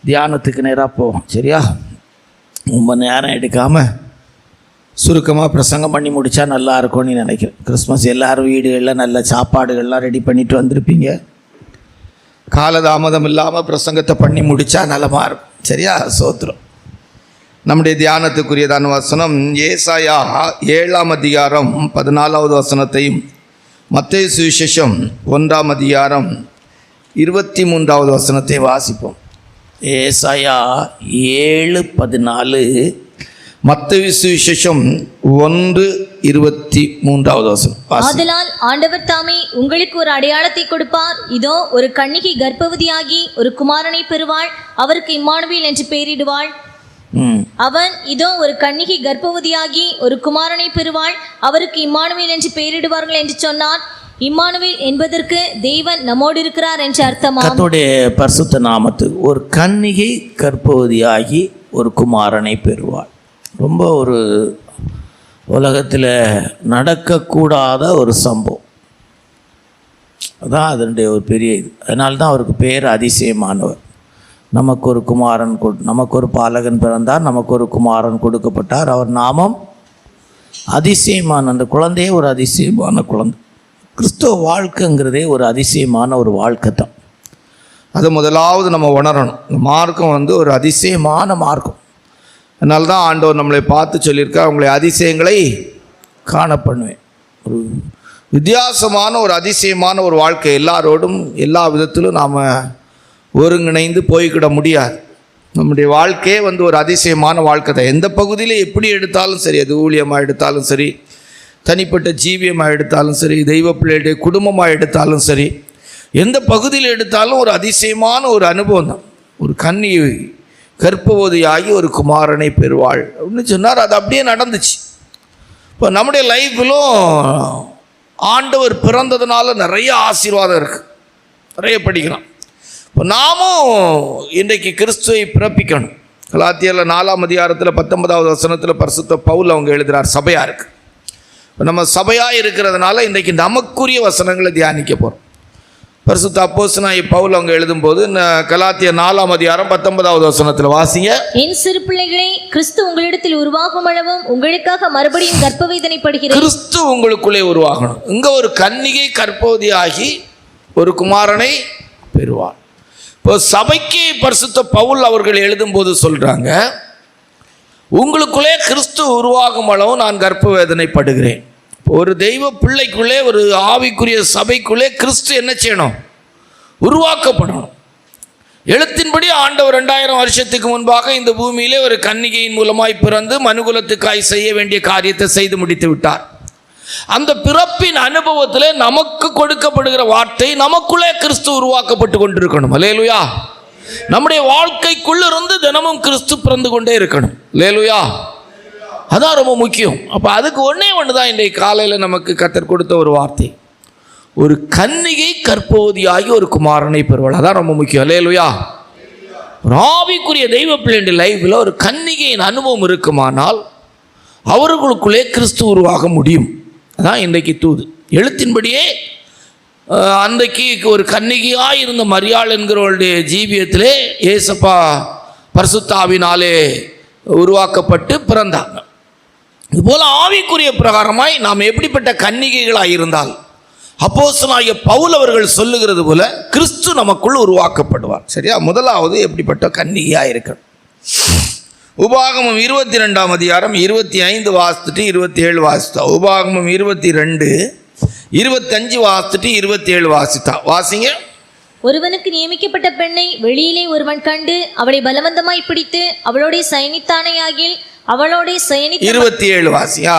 தியானத்துக்கு நேராக போவோம். சரியா? ரொம்ப நேரம் எடுக்காமல் சுருக்கமாக பிரசங்கம் பண்ணி முடித்தா நல்லா இருக்கும்னு நினைக்கிறேன். கிறிஸ்மஸ் எல்லோரும் வீடுகளில் நல்ல சாப்பாடுகள்லாம் ரெடி பண்ணிட்டு வந்திருப்பீங்க. காலதாமதம் இல்லாமல் பிரசங்கத்தை பண்ணி முடித்தா நலமாக இருக்கும். சரியா? சோத்திரம். நம்முடைய தியானத்துக்குரியதான வசனம் ஏசாயா 7ஆம் அதிகாரம் 14வது வசனத்தையும், மத்தேயு சுவிசேஷம் 1ஆம் அதிகாரம் 23வது வசனத்தை வாசிப்போம். ஏசாயா 7:14, மத்தேயு சுவிசேஷம் 1:23வது வசனம். ஆதலால் ஆண்டவர் தாமே உங்களுக்கு ஒரு அடையாளத்தை கொடுப்பார். இதோ ஒரு கன்னிகை கர்ப்பவதியாகி ஒரு குமாரனை பெறுவாள். அவருக்கு இம்மானுவேல் என்று பெயரிடுவாள். அவன் இதோ ஒரு கன்னிகை கர்ப்பவதியாகி ஒரு குமாரனை பெறுவாள். அவருக்கு இம்மானுவேல் என்று பெயரிடுவார்கள் என்று சொன்னார். இம்மானுவேல் என்பதற்கு தேவன் நம்மோடு இருக்கிறார் என்று அர்த்தமாம். கர்த்தருடைய பரிசுத்த நாமத்துக்கு. ஒரு கன்னிகை கர்ப்பவதியாகி ஒரு குமாரனை பெறுவாள். ரொம்ப ஒரு உலகத்தில் நடக்கக்கூடாத ஒரு சம்பவம். அதான் அதனுடைய ஒரு பெரிய இது. அதனால்தான் அவருக்கு பேர் அதிசயமானவர். நமக்கு ஒரு குமாரன் நமக்கு ஒரு பாலகன் பிறந்தார், நமக்கு ஒரு குமாரன் கொடுக்கப்பட்டார், அவர் நாமம் அதிசயமான. அந்த குழந்தையே ஒரு அதிசயமான குழந்தை. கிறிஸ்துவ வாழ்க்கைங்கிறதே ஒரு அதிசயமான ஒரு வாழ்க்கை தான். அதை முதலாவது நம்ம உணரணும். இந்த மார்க்கம் ஒரு அதிசயமான மார்க்கம். அதனால தான் ஆண்டவர் நம்மளை பார்த்து சொல்லியிருக்கார், அவங்களை அதிசயங்களை காண பண்ணுவேன். ஒரு வித்தியாசமான ஒரு அதிசயமான ஒரு வாழ்க்கை. எல்லாரோடும் எல்லா விதத்திலும் நாம் ஒருங்கிணைந்து போய்கிட முடியாது. நம்முடைய வாழ்க்கையே ஒரு அதிசயமான வாழ்க்கை தான். எந்த பகுதியில் எப்படி எடுத்தாலும் சரி, அது ஊழியமாக எடுத்தாலும் சரி, தனிப்பட்ட ஜீவியமாக எடுத்தாலும் சரி, தெய்வ பிள்ளையுடைய குடும்பமாக எடுத்தாலும் சரி, எந்த பகுதியில் எடுத்தாலும் ஒரு அதிசயமான ஒரு அனுபவம் தான். ஒரு கன்னி கர்ப்பவதியாகி ஒரு குமாரனை பெறுவாள் அப்படின்னு சொன்னார். அது அப்படியே நடந்துச்சு. இப்போ நம்முடைய லைஃப்பிலும் ஆண்டவர் பிறந்ததுனால நிறைய ஆசீர்வாதம் இருக்குது. நிறைய படிக்கலாம். இப்போ நாமும் இன்றைக்கு கிறிஸ்துவை பிறப்பிக்கணும். கலாத்தியர் 4ஆம் அதிகாரத்தில் 19வது வசனத்தில் பரிசுத்த பவுல் அவங்க எழுதுகிறார் சபையாக இருக்குது. இப்போ நம்ம சபையாக இருக்கிறதுனால இன்றைக்கு நமக்குரிய வசனங்களை தியானிக்க போகிறோம். பரிசுத்த அப்போஸ்தலனாகிய பவுல் அவங்க எழுதும்போது கலாத்தியர் 4ஆம் அதிகாரம் 19வது வசனத்தில் வாசிங்க. என் சிறு பிள்ளைகளே, கிறிஸ்து உங்களிடத்தில் உருவாகும் அளவும் உங்களுக்காக மறுபடியும் கர்ப்பவேதனைப்படுகிறேன். கிறிஸ்து உங்களுக்குள்ளே உருவாகணும். இங்கே ஒரு கன்னிகை கர்ப்பவதியாகி ஒரு குமாரனை பெறுவார். இப்போ சபைக்கு பரிசுத்த பவுல் அவர்கள் எழுதும்போது சொல்கிறாங்க, உங்களுக்குள்ளே கிறிஸ்து உருவாகும் அளவு நான் கர்ப்ப வேதனைப்படுகிறேன். ஒரு தெய்வ பிள்ளைக்குள்ளே, ஒரு ஆவிக்குரிய சபைக்குள்ளே கிறிஸ்து என்ன செய்யணும்? உருவாக்கப்படணும். எழுத்தின்படி ஆண்டவர் 2000 வருஷத்துக்கு முன்பாக இந்த பூமியிலே ஒரு கன்னிகையின் மூலமாய் பிறந்து மனுகுலத்துக்காய் செய்ய வேண்டிய காரியத்தை செய்து முடித்து விட்டார். அந்த பிறப்பின் அனுபவத்தில் நமக்கு கொடுக்கப்படுகிற வார்த்தை, நமக்குள்ளே கிறிஸ்து உருவாக்கப்பட்டு கொண்டிருக்கணும். அல்லேலூயா. நம்முடைய வாழ்க்கைக்குள்ளிருந்து தினமும் கிறிஸ்து பிறந்து கொண்டே இருக்கணும். அல்லேலூயா. அதான் ரொம்ப முக்கியம். அப்போ அதுக்கு ஒன்று தான் இன்றைக்கு காலையில் நமக்கு கர்த்தர் கொடுத்த ஒரு வார்த்தை. ஒரு கன்னிகை கர்ப்பவதியாகி ஒரு குமாரனை பெறுவாள். அதான் ரொம்ப முக்கியம். அல்லேலூயா. ஒரு ஆவிக்குரிய தெய்வ பிள்ளையின் லைஃப்பில் ஒரு கன்னிகையின் அனுபவம் இருக்குமானால் அவர்களுக்குள்ளே கிறிஸ்து உருவாக முடியும். அதான் இன்றைக்கு தூது. எழுத்தின்படியே அன்றைக்கு ஒரு கன்னிகையாக இருந்த மரியாள் என்கிறவளுடைய ஜீவியத்திலே ஏசப்பா பரிசுத்த ஆவியினாலே உருவாக்கப்பட்டு பிறந்தாங்க. இதுபோல் ஆவிக்குரிய பிரகாரமாய் நாம் எப்படிப்பட்ட கன்னிகைகளாக இருந்தால் அப்போஸ்தலனாகிய பவுல் அவர்கள் சொல்லுகிறது போல கிறிஸ்து நமக்குள் உருவாக்கப்படுவார். சரியா? முதலாவது எப்படிப்பட்ட கன்னிகையாக இருக்கணும். உபாகமம் 22ஆம் அதிகாரம் 25 வாசித்துட்டு 27 வாசித்தா. உபாகமம் 22, 25 வாசித்துட்டு 27 வாசித்தா. வாசிங்க. ஒருவனுக்கு நியமிக்கப்பட்ட பெண்ணை வெளியிலே ஒருவன் கண்டு அவளை பலவந்தமாய் பிடித்து அவளோட சயனித்தானையாகில் அவளோட 27 வாசியா.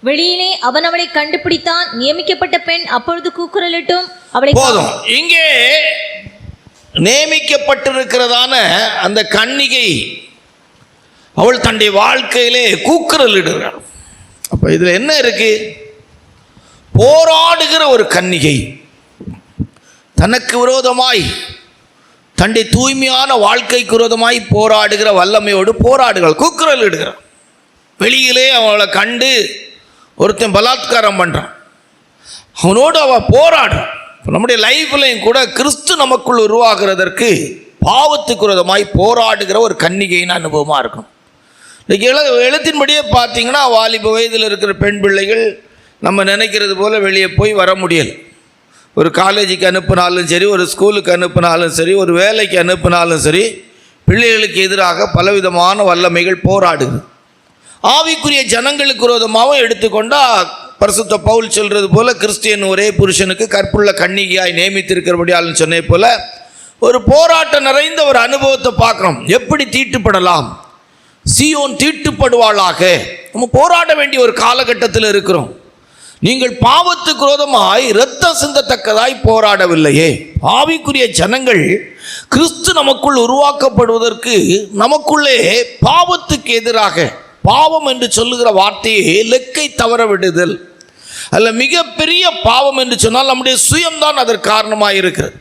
வெளியிலே அவன் அவளை கண்டுபிடித்தான். நியமிக்கப்பட்ட பெண் அப்பொழுது கூக்குரலிட்டும் அவளை. போதும். இங்கே நியமிக்கப்பட்டிருக்கிறதான அந்த கன்னிகை அவள் தன்னுடைய வாழ்க்கையிலே கூக்குரலிடுகிறாள். அப்போ இதில் என்ன இருக்கு? போராடுகிற ஒரு கன்னிகை, தனக்கு விரோதமாய், தன்னுடைய தூய்மையான வாழ்க்கைக்கு விரோதமாய் போராடுகிற வல்லமையோடு போராடுகிறாள், கூக்குரலிடுகிறாள். வெளியிலே அவளை கண்டு ஒருத்தன் பலாத்காரம் பண்ணுறான், அவனோடு அவள் போராடுறான். நம்முடைய லைஃப்லையும் கூட கிறிஸ்து நமக்குள் உருவாகிறதற்கு பாவத்துக்கு விரோதமாய் போராடுகிற ஒரு கன்னிகையின் அனுபவமாக இருக்கும். இன்றைக்கி எழுத்தின்படியே பார்த்தீங்கன்னா வாலிப வயதில் இருக்கிற பெண் பிள்ளைகள் நம்ம நினைக்கிறது போல் வெளியே போய் வர முடியலை. ஒரு காலேஜுக்கு அனுப்பினாலும் சரி, ஒரு ஸ்கூலுக்கு அனுப்பினாலும் சரி, ஒரு வேலைக்கு அனுப்பினாலும் சரி, பிள்ளைகளுக்கு எதிராக பலவிதமான வல்லமைகள் போராடுது. ஆவிக்குரிய ஜனங்களுக்கு விரோதமாகவும் எடுத்துக்கொண்டால் பரிசுத்த பவுல் சொல்கிறது போல் கிறிஸ்டியன் ஒரே புருஷனுக்கு கற்புள்ள கன்னிகையாய் நியமித்திருக்கிறபடியால் சொன்னே போல் ஒரு போராட்டம் நிறைந்த ஒரு அனுபவத்தை பார்க்குறோம். எப்படி தீட்டுப்படலாம், சீயோன் தீட்டுப்படுவாளாக. நம்ம போராட வேண்டிய ஒரு காலகட்டத்தில் இருக்கிறோம். நீங்கள் பாவத்துக்கு விரோதமாய் இரத்தம் சிந்தத்தக்கதாய் போராடவில்லையே. ஆவிக்குரிய ஜனங்கள் கிறிஸ்து நமக்குள் உருவாக்கப்படுவதற்கு நமக்குள்ளே பாவத்துக்கு எதிராக, பாவம் என்று சொல்லுகிற வார்த்தையை லெக்கை தவற விடுதல் அல்ல, மிகப்பெரிய பாவம் என்று சொன்னால் நம்முடைய சுயம்தான் அதற்கு காரணமாக இருக்கிறது.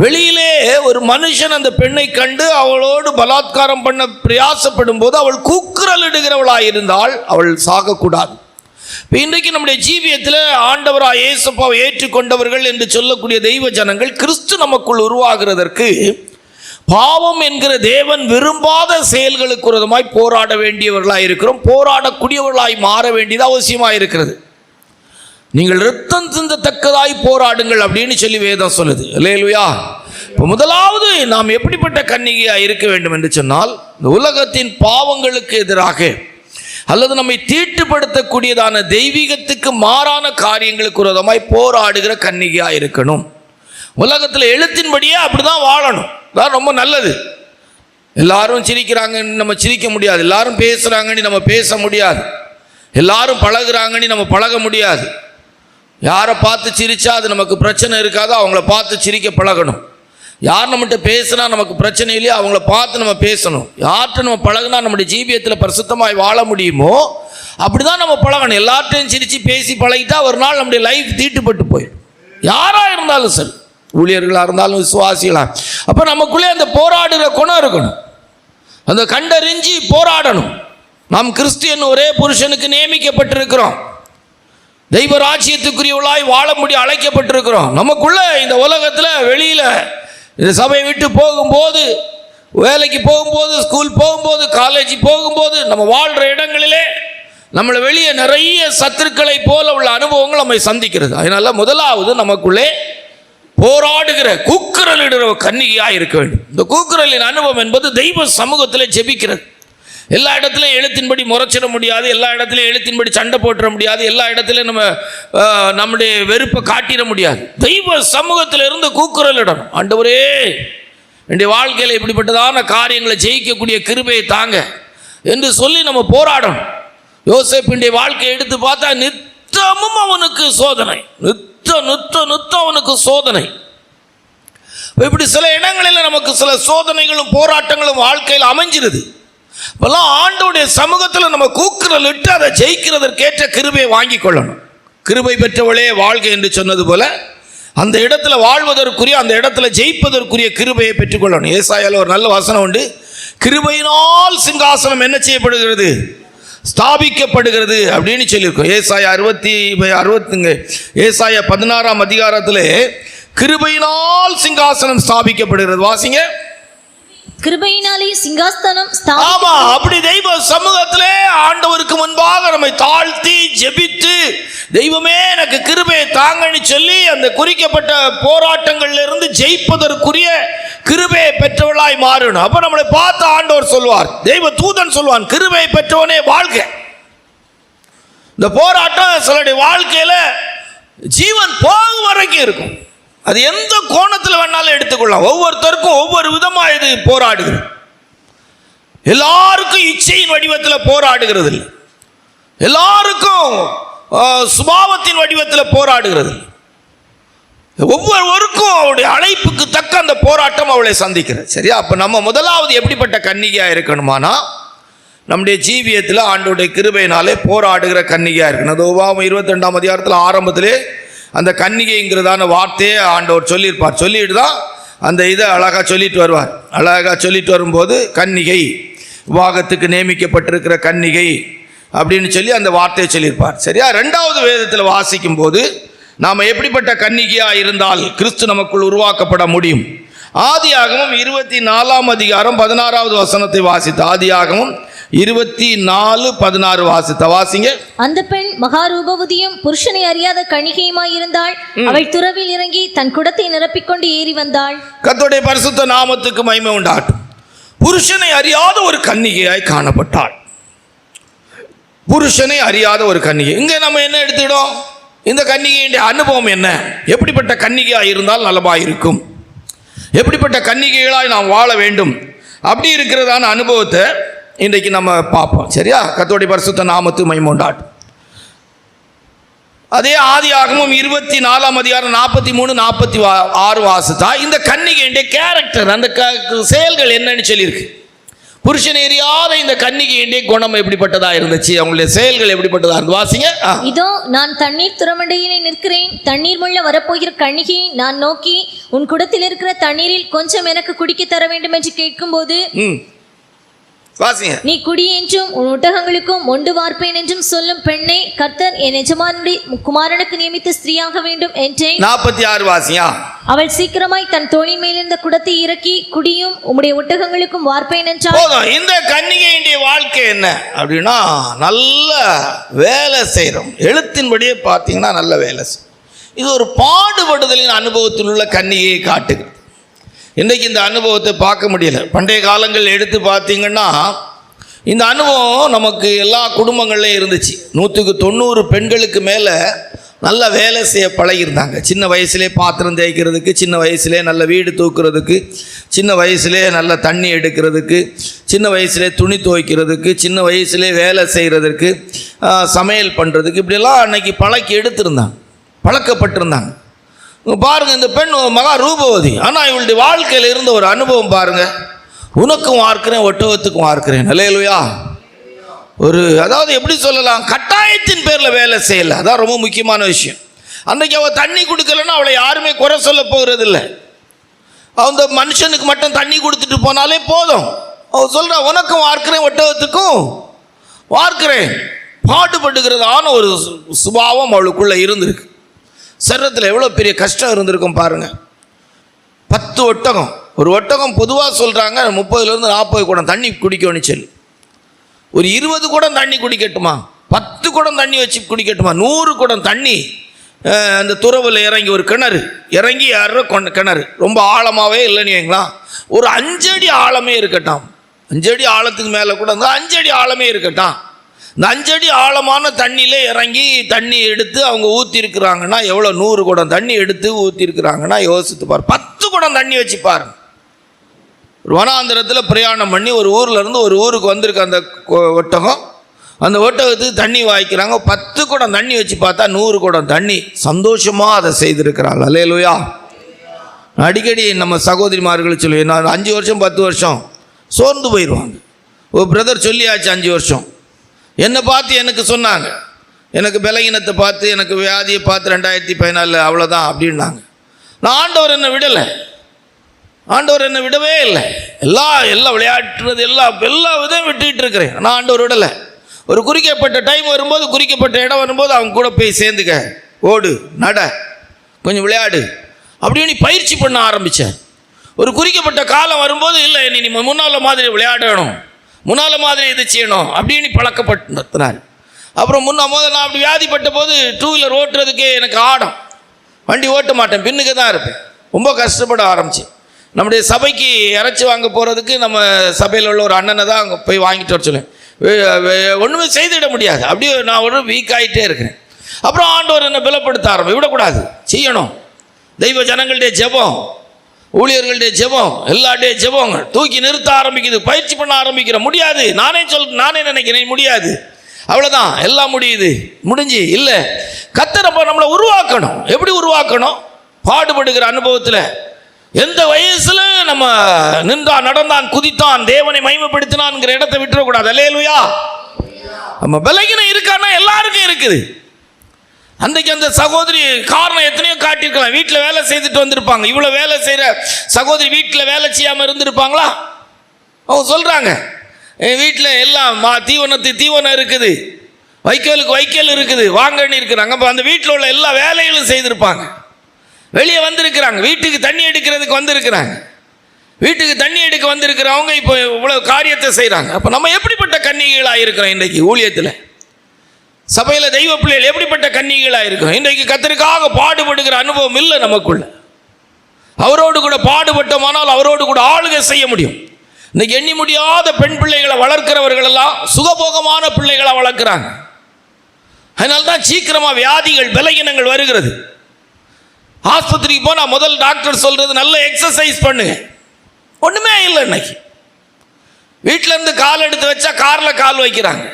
வெளியிலே ஒரு மனுஷன் அந்த பெண்ணை கண்டு அவளோடு பலாத்காரம் பண்ண பிரயாசப்படும் போது அவள் கூக்குரலிடுகிறவளாக இருந்தால் அவள் சாகக்கூடாது. இன்றைக்கு நம்முடைய ஜீவியத்தில் ஆண்டவராக இயேசுவை ஏற்றுக்கொண்டவர்கள் என்று சொல்லக்கூடிய தெய்வ ஜனங்கள் கிறிஸ்து நமக்குள் உருவாகிறதற்கு பாவம் என்கிற தேவன் விரும்பாத செயல்களுக்கு விரோதமாய் போராட வேண்டியவர்களாக இருக்கிறோம். போராடக்கூடியவர்களாய் மாற வேண்டியது அவசியமாக இருக்கிறது. நீங்கள் இரத்தம் சிந்தத்தக்கதாய் போராடுங்கள் அப்படின்னு சொல்லி வேதம் சொல்லுது. அல்லேலூயா. இப்போ முதலாவது நாம் எப்படிப்பட்ட கன்னிகையாக இருக்க வேண்டும் என்று சொன்னால், இந்த உலகத்தின் பாவங்களுக்கு எதிராக அல்லது நம்மை தீட்டுப்படுத்தக்கூடியதான தெய்வீகத்துக்கு மாறான காரியங்களுக்கு விரோதமாய் போராடுகிற கன்னிகையாக இருக்கணும். உலகத்தில் எழுத்தின்படியே அப்படி தான் வாழணும். தான் ரொம்ப நல்லது. எல்லாரும் சிரிக்கிறாங்கன்னு நம்ம சிரிக்க முடியாது, எல்லாரும் பேசுகிறாங்கன்னு நம்ம பேச முடியாது, எல்லாரும் பழகுறாங்கன்னு நம்ம பழக முடியாது. யாரை பார்த்து சிரித்தா அது நமக்கு பிரச்சனை இருக்காதோ அவங்கள பார்த்து சிரிக்க பழகணும். யார் நம்மகிட்ட பேசுனா நமக்கு பிரச்சனை இல்லையோ அவங்கள பார்த்து நம்ம பேசணும். யார்கிட்ட நம்ம பழகுனா நம்முடைய ஜீவியத்தில் பரிசுத்தமாய் வாழ முடியுமோ அப்படி தான் நம்ம பழகணும். எல்லார்ட்டையும் சிரித்து பேசி பழகிட்டா ஒரு நாள் நம்முடைய லைஃப் தீட்டுப்பட்டு போயிடும். யாராக இருந்தாலும் சரி, ஊழியர்களாக இருந்தாலும் விசுவாசிகளாக. அப்போ நமக்குள்ளே அந்த போராடுகிற குணம் இருக்கணும். அந்த கண்டறிஞ்சி போராடணும். நாம் கிறிஸ்டியன் ஒரே புருஷனுக்கு நியமிக்கப்பட்டிருக்கிறோம். தெய்வ ராஜ்யத்துக்குரியவளாய் வாழ முடிய அழைக்கப்பட்டிருக்கிறோம். நமக்குள்ள இந்த உலகத்தில் வெளியில் இந்த சபையை விட்டு போகும்போது, வேலைக்கு போகும்போது, ஸ்கூல் போகும்போது, காலேஜ் போகும்போது, நம்ம வாழ்கிற இடங்களிலே நம்மளை வெளியே நிறைய சத்துருக்களை போல உள்ள அனுபவங்கள் நம்மை சந்திக்கிறது. அதனால முதலாவது நமக்குள்ளே போராடுகிற கூக்குரலிடுகிற கன்னிகையாக இருக்க வேண்டும். இந்த கூக்குரலின் அனுபவம் என்பது தெய்வ சமூகத்தில் ஜெபிக்கிறது. எல்லா இடத்துலையும் எழுத்தின்படி முறைச்சிட முடியாது, எல்லா இடத்துலையும் எழுத்தின்படி சண்டை போட்டுற முடியாது, எல்லா இடத்துலையும் நம்முடைய வெறுப்பை காட்டிட முடியாது. தெய்வ சமூகத்தில் இருந்து கூக்குரலிடணும். ஆண்டவரே, என்னுடைய வாழ்க்கையில் இப்படிப்பட்டதான காரியங்களை ஜெயிக்கக்கூடிய கிருபையை தாங்க என்று சொல்லி நம்ம போராடணும். யோசேப்பினுடைய வாழ்க்கையை எடுத்து பார்த்தா நித்தமும் அவனுக்கு சோதனை, நித்தம் அவனுக்கு சோதனை. இப்படி சில இடங்களில் நமக்கு சில சோதனைகளும் போராட்டங்களும் வாழ்க்கையில் அமைஞ்சிருது. இப்பெல்லாம் ஆண்டவருடைய சமூகத்தில் நம்ம கூக்குரல் இட்டு அதை ஜெயிக்கிறதற்கேற்ற கிருபையை வாங்கி கொள்ளணும். கிருபை பெற்றவளே வாழ்க்கை என்று சொன்னது போல அந்த இடத்துல வாழ்வதற்குரிய, அந்த இடத்துல ஜெயிப்பதற்குரிய கிருபையை பெற்றுக்கொள்ளணும். ஏசாயால ஒரு நல்ல வசனம் உண்டு. கிருபையினால் சிங்காசனம் என்ன செய்யப்படுகிறது? ஸ்தாபிக்கப்படுகிறது அப்படின்னு சொல்லியிருக்கோம். ஏசாயா 16ஆம் அதிகாரத்தில் கிருபையினால் சிங்காசனம் ஸ்தாபிக்கப்படுகிறது. வாசிங்க. கிருபையினாலே சிங்காசனம். ஆமா, அப்படி தெய்வ சமூகத்திலே ஆண்டவருக்கு முன்பாக நம்மை தாழ்த்தி ஜெபித்து, தெய்வமே எனக்கு கிருபையை தாங்கன்னு சொல்லி அந்த குறிக்கப்பட்ட போராட்டங்கள்ல இருந்து ஜெயிப்பதற்குரிய கிருபையை பெற்றவளாய் மாறணும். அப்ப நம்மளை பார்த்து ஆண்டவர் சொல்வார், தெய்வ தூதன் சொல்வான், கிருபையை பெற்றவனே வாழ்க. இந்த போராட்டம் சிலருடைய வாழ்க்கையில ஜீவன் போகும் வரைக்கும் இருக்கும். அது எந்த கோணத்தில் வேணாலும் எடுத்துக்கொள்ளலாம். ஒவ்வொருத்தருக்கும் ஒவ்வொரு விதமாக இது போராடுகிறது. எல்லாருக்கும் இச்சையின் வடிவத்தில் போராடுகிறது இல்லை, எல்லாருக்கும் சுபாவத்தின் வடிவத்தில் போராடுகிறது. ஒவ்வொருவருக்கும் அவருடைய அழைப்புக்கு தக்க அந்த போராட்டம் அவளை சந்திக்கிறது. சரியா? அப்போ நம்ம முதலாவது எப்படிப்பட்ட கன்னிகையாக இருக்கணுமானா, நம்முடைய ஜீவியத்தில் ஆண்டவருடைய கிருபையினாலே போராடுகிற கன்னிகையாக இருக்கணும். அது உபாகமம் 22ஆம் அதிகாரத்தில் ஆரம்பத்திலே அந்த கன்னிகைங்கிறதான வார்த்தையை ஆண்டவர் சொல்லியிருப்பார். சொல்லிட்டு தான் அந்த இதை அழகாக சொல்லிட்டு வருவார். அழகாக சொல்லிட்டு வரும்போது கன்னிகை, விவாகத்துக்கு நியமிக்கப்பட்டிருக்கிற கன்னிகை அப்படின்னு சொல்லி அந்த வார்த்தையை சொல்லியிருப்பார். சரியா? 2வது வேதத்தில் வாசிக்கும் போது நாம் எப்படிப்பட்ட கன்னிகையாக இருந்தால் கிறிஸ்து நமக்குள் உருவாக்கப்பட முடியும் ஆதியாகமம் 24 அதிகாரம் 16வது வசனத்தை வாசித்த. ஆதியாகமம் 24:16 வாசிங்க. அந்த பெண் மகாரூபவதியும் புருஷனை அறியாத கன்னிகையுமாயிருந்தாள். அவள் துறவில் இறங்கி தன் குடத்தை நிரப்பிக்கொண்டு ஏறி வந்தாள். கர்த்தருடைய பரிசுத்த நாமத்துக்கு மகிமை உண்டாகட்டும். புருஷனை அறியாத ஒரு கன்னிகையாய் காணப்பட்டாள். புருஷனை அறியாத ஒரு கன்னிகை. இங்க நம்ம என்ன எடுத்துக்கிட்டோம்? இந்த கன்னிகையுடைய அனுபவம் என்ன? எப்படிப்பட்ட கன்னிகையாய் இருந்தால் நலமாயிருக்கும், எப்படிப்பட்ட கன்னிகைகளாய் நாம் வாழ வேண்டும், அப்படி இருக்கிறதான அனுபவத்தை இன்றைக்கு நம்ம பார்ப்போம். சரியா? கர்த்தருடைய பரிசுத்த நாமத்துக்கு மகிமை உண்டாகட்டும். அதே ஆதியாகமம் 24 அதிகாரம் 43-46 வாசித்தா இந்த கன்னிகையுடைய கேரக்டர், அந்த செயல்கள் என்னன்னு சொல்லியிருக்கு. புருஷனை எறியாத இந்த கன்னிகையுடைய குணம் எப்படிப்பட்டதா இருந்துச்சு, அவங்களுடைய செயல்கள் எப்படிப்பட்டதா இருந்து வாசிங்க. இதோ நான் தண்ணீர் துறமண்டையிலே நிற்கிறேன். தண்ணீர் முள்ள வரப்போகிற கன்னிகையை நான் நோக்கி, உன் குடத்தில் இருக்கிற தண்ணீரில் கொஞ்சம் எனக்கு குடிக்க தர வேண்டும் என்று கேட்கும்போது, வாசிங்க. நீ குடி என்றும் உன் ஒட்டகங்களுக்கும் மொண்டு வார்ப்பேன் என்றும் சொல்லும் பெண்ணை கர்த்தர் என் எஜமானுடைய குமாரனுக்கு நியமித்த ஸ்திரீயாக வேண்டும் என்றேன். 46 வாசியா. அவள் சீக்கிரமாய் தன் தோளின் மேலிருந்த குடத்தை இறக்கி, குடியும் உம்முடைய ஒட்டகங்களுக்கும் வார்ப்பேன் என்றாள். போதும். இந்த கன்னிகையுடைய வாழ்க்கை என்ன அப்படின்னா, நல்ல வேலை செய்கிறோம். எழுத்தின்படியே பார்த்தீங்கன்னா நல்ல வேலை செய்யும். இது ஒரு பாடுபடுதலின் அனுபவத்தில் உள்ள கன்னிகையை காட்டுகிறது. இன்றைக்கு இந்த அனுபவத்தை பார்க்க முடியல. பண்டைய காலங்கள் எடுத்து பார்த்தீங்கன்னா இந்த அனுபவம் நமக்கு எல்லா குடும்பங்கள்லையும் இருந்துச்சு. 190 பெண்களுக்கு மேலே நல்ல வேலை செய்ய பழகியிருந்தாங்க. சின்ன வயசுலே பாத்திரம் தேய்க்கிறதுக்கு, சின்ன வயசுலே நல்ல வீடு தூக்குறதுக்கு, சின்ன வயசுலே நல்ல தண்ணி எடுக்கிறதுக்கு, சின்ன வயசுலே துணி துவைக்கிறதுக்கு, சின்ன வயசுலே வேலை செய்கிறதுக்கு, சமையல் பண்ணுறதுக்கு, இப்படியெல்லாம் அன்னைக்கு பழக்கி எடுத்திருந்தாங்க, பழக்கப்பட்டிருந்தாங்க. பாருங்கள், இந்த பெண் மகா ரூபவதி. ஆனால் இவளுடைய வாழ்க்கையில் இருந்த ஒரு அனுபவம் பாருங்கள். உனக்கும் வார்க்கிறேன், ஒட்டகத்துக்கும் வார்க்கிறேன். அல்லேலூயா. அதாவது எப்படி சொல்லலாம், கட்டாயத்தின் பேரில் வேலை செய்யலை. அதான் ரொம்ப முக்கியமான விஷயம். அன்றைக்கி அவள் தண்ணி கொடுக்கலன்னா அவளை யாருமே குறை சொல்ல போகிறது இல்லை. அந்த மனுஷனுக்கு மட்டும் தண்ணி கொடுத்துட்டு போனாலே போதும். அவள் சொல்கிறா, உனக்கும் வார்க்கிறேன், ஒட்டகத்துக்கும் வார்க்கிறேன். பாடுபட்டுக்கிறதான ஒரு சுபாவம் அவளுக்குள்ளே இருந்திருக்கு. சரீரத்தில் எவ்வளோ பெரிய கஷ்டம் இருந்திருக்கும் பாருங்கள். 10 ஒட்டகம். ஒரு ஒட்டகம் பொதுவாக சொல்கிறாங்க 30-40 குடம் தண்ணி குடிக்கணும்னு சொல்லி. ஒரு 20 குடம் தண்ணி குடிக்கட்டுமா, 10 குடம் தண்ணி வச்சு குடிக்கட்டுமா, 100 குடம் தண்ணி அந்த துறவில் இறங்கி, ஒரு கிணறு இறங்கி யாரோ கிணறு ரொம்ப ஆழமாகவே இல்லைன்னு வைங்களா, ஒரு 5 அடி ஆழமே இருக்கட்டும், 5 அடி ஆழத்துக்கு மேலே கூட இருந்தால் 5 அடி ஆழமே இருக்கட்டும். இந்த 5 அடி ஆழமான தண்ணியிலே இறங்கி தண்ணி எடுத்து அவங்க ஊற்றிருக்கிறாங்கன்னா எவ்வளோ, 100 குடம் தண்ணி எடுத்து ஊற்றிருக்கிறாங்கன்னா யோசித்து பாரு. 10 குடம் தண்ணி வச்சு பாருங்க. ஒரு வனாந்திரத்தில் பிரயாணம் பண்ணி ஒரு ஊர்லேருந்து ஒரு ஊருக்கு வந்திருக்கு அந்த ஒட்டகம். அந்த ஒட்டகத்துக்கு தண்ணி வாய்க்கிறாங்க. 10 குடம் தண்ணி வச்சு பார்த்தா 100 குடம் தண்ணி. சந்தோஷமாக அதை செய்திருக்கிறாள். அல்லேலூயா. அடிக்கடி நம்ம சகோதரிமார்கள் சொல்லுவேன், நான் 5 வருஷம் 10 வருஷம் சோர்ந்து போயிடுவாங்க. ஒரு பிரதர் சொல்லியாச்சு 5 வருஷம். என்னை பார்த்து எனக்கு சொன்னாங்க, எனக்கு பலகீனத்தை பார்த்து, எனக்கு வியாதியை பார்த்து 2014 அவ்வளோதான் அப்படின்னாங்க. நான் ஆண்டவர் என்னை விடலை, ஆண்டவர் என்னை விடவே இல்லை. எல்லாம் விளையாட்டுறது எல்லா விதம் விட்டுக்கிட்டு இருக்கிறேன். நான் ஆண்டவர் விடலை. ஒரு குறிக்கப்பட்ட டைம் வரும்போது, குறிக்கப்பட்ட இடம் வரும்போது அவங்க கூட போய் சேர்ந்துக்க, ஓடு, நட, கொஞ்சம் விளையாடு அப்படின்னு பயிற்சி பண்ண ஆரம்பித்தேன். ஒரு குறிக்கப்பட்ட காலம் வரும்போது, இல்லை நீ முன்னால் மாதிரி விளையாடணும், முன்னால் மாதிரி இது செய்யணும் அப்படின்னு பழக்கப்பட்டுனார். அப்புறம் நான் அப்படி வியாதிப்பட்ட போது 2 வீலர் ஓட்டுறதுக்கே எனக்கு ஆடம், வண்டி ஓட்ட மாட்டேன், பின்னுக்கு தான் இருப்பேன். ரொம்ப கஷ்டப்பட ஆரம்பிச்சு. நம்முடைய சபைக்கு இறைச்சி வாங்க போகிறதுக்கு நம்ம சபையில் உள்ள ஒரு அண்ணனை தான் அங்கே போய் வாங்கிட்டு வர சொல்லுவேன். ஒன்றுமே செய்திட முடியாது. அப்படியே நான் ஒரு வீக் ஆகிட்டே இருக்கிறேன். அப்புறம் ஆண்டவர் என்னை பலப்படுத்த விடக்கூடாது, செய்யணும். தெய்வ ஜனங்களுடைய ஜெபம், ஊழியர்களுடைய ஜெபம், எல்லாருடைய ஜெபம் தூக்கி நிறுத்த ஆரம்பிக்குது. பயிற்சி பண்ண ஆரம்பிக்கிற முடியாது. நானே நினைக்கிறேன் முடியாது, அவ்வளோதான், எல்லாம் முடிஞ்சு இல்லை. கர்த்தர் நம்மளை உருவாக்கணும். எப்படி உருவாக்கணும்? பாடுபடுகிற அனுபவத்தில். எந்த வயசுல நம்ம நின்றான், நடந்தான், குதித்தான், தேவனை மகிமைப்படுத்தினான்ங்கிற இடத்தை விட்டுறக்கூடாது. அல்லேலூயா. நம்ம பலகீனம் இருக்கான்னா எல்லாருக்கும் இருக்குது. அன்றைக்கு அந்த சகோதரி காரணம் எத்தனையோ காட்டியிருக்கலாம். வீட்டில் வேலை செய்துட்டு வந்திருப்பாங்க. இவ்வளோ வேலை செய்கிற சகோதரி வீட்டில் வேலை செய்யாமல் இருந்திருப்பாங்களா? அவங்க சொல்கிறாங்க, என் வீட்டில் எல்லாம் தீவனம் இருக்குது, வைக்கோல் இருக்குது, வாங்கன்னு இருக்கிறாங்க. அப்போ அந்த வீட்டில் உள்ள எல்லா வேலைகளும் செய்திருப்பாங்க. வெளியே வந்திருக்கிறாங்க, வீட்டுக்கு தண்ணி எடுக்கிறதுக்கு வந்திருக்கிறாங்க. வீட்டுக்கு தண்ணி எடுக்க வந்திருக்கிறவங்க இப்போ இவ்வளவு காரியத்தை செய்கிறாங்க. அப்போ நம்ம எப்படிப்பட்ட கன்னிகைகளாக இருக்கிறோம்? இன்றைக்கு ஊழியத்தில் சபையில் தெய்வ பிள்ளைகள் எப்படிப்பட்ட கன்னிகைகளாக இருக்கிறோம்? இன்றைக்கு கர்த்தருக்காக பாடுபடுகிற அனுபவம் இல்லை நமக்குள்ள. அவரோடு கூட பாடுபட்டோமானால் அவரோடு கூட ஆளுகை செய்ய முடியும். இன்னைக்கு எண்ணி முடியாத பெண் பிள்ளைகளை வளர்க்கிறவர்கள் எல்லாம் சுகபோகமான பிள்ளைகளை வளர்க்குறாங்க. அதனால்தான் சீக்கிரமாக வியாதிகள் பலகீனங்கள் வருகிறது. ஆஸ்பத்திரிக்கு போனால் முதல் டாக்டர் சொல்றது நல்ல எக்ஸசைஸ் பண்ணுங்க. ஒன்றுமே இல்லை. இன்னைக்கு வீட்டில இருந்து கால் எடுத்து வச்சா காரில் கால் வைக்கிறாங்க.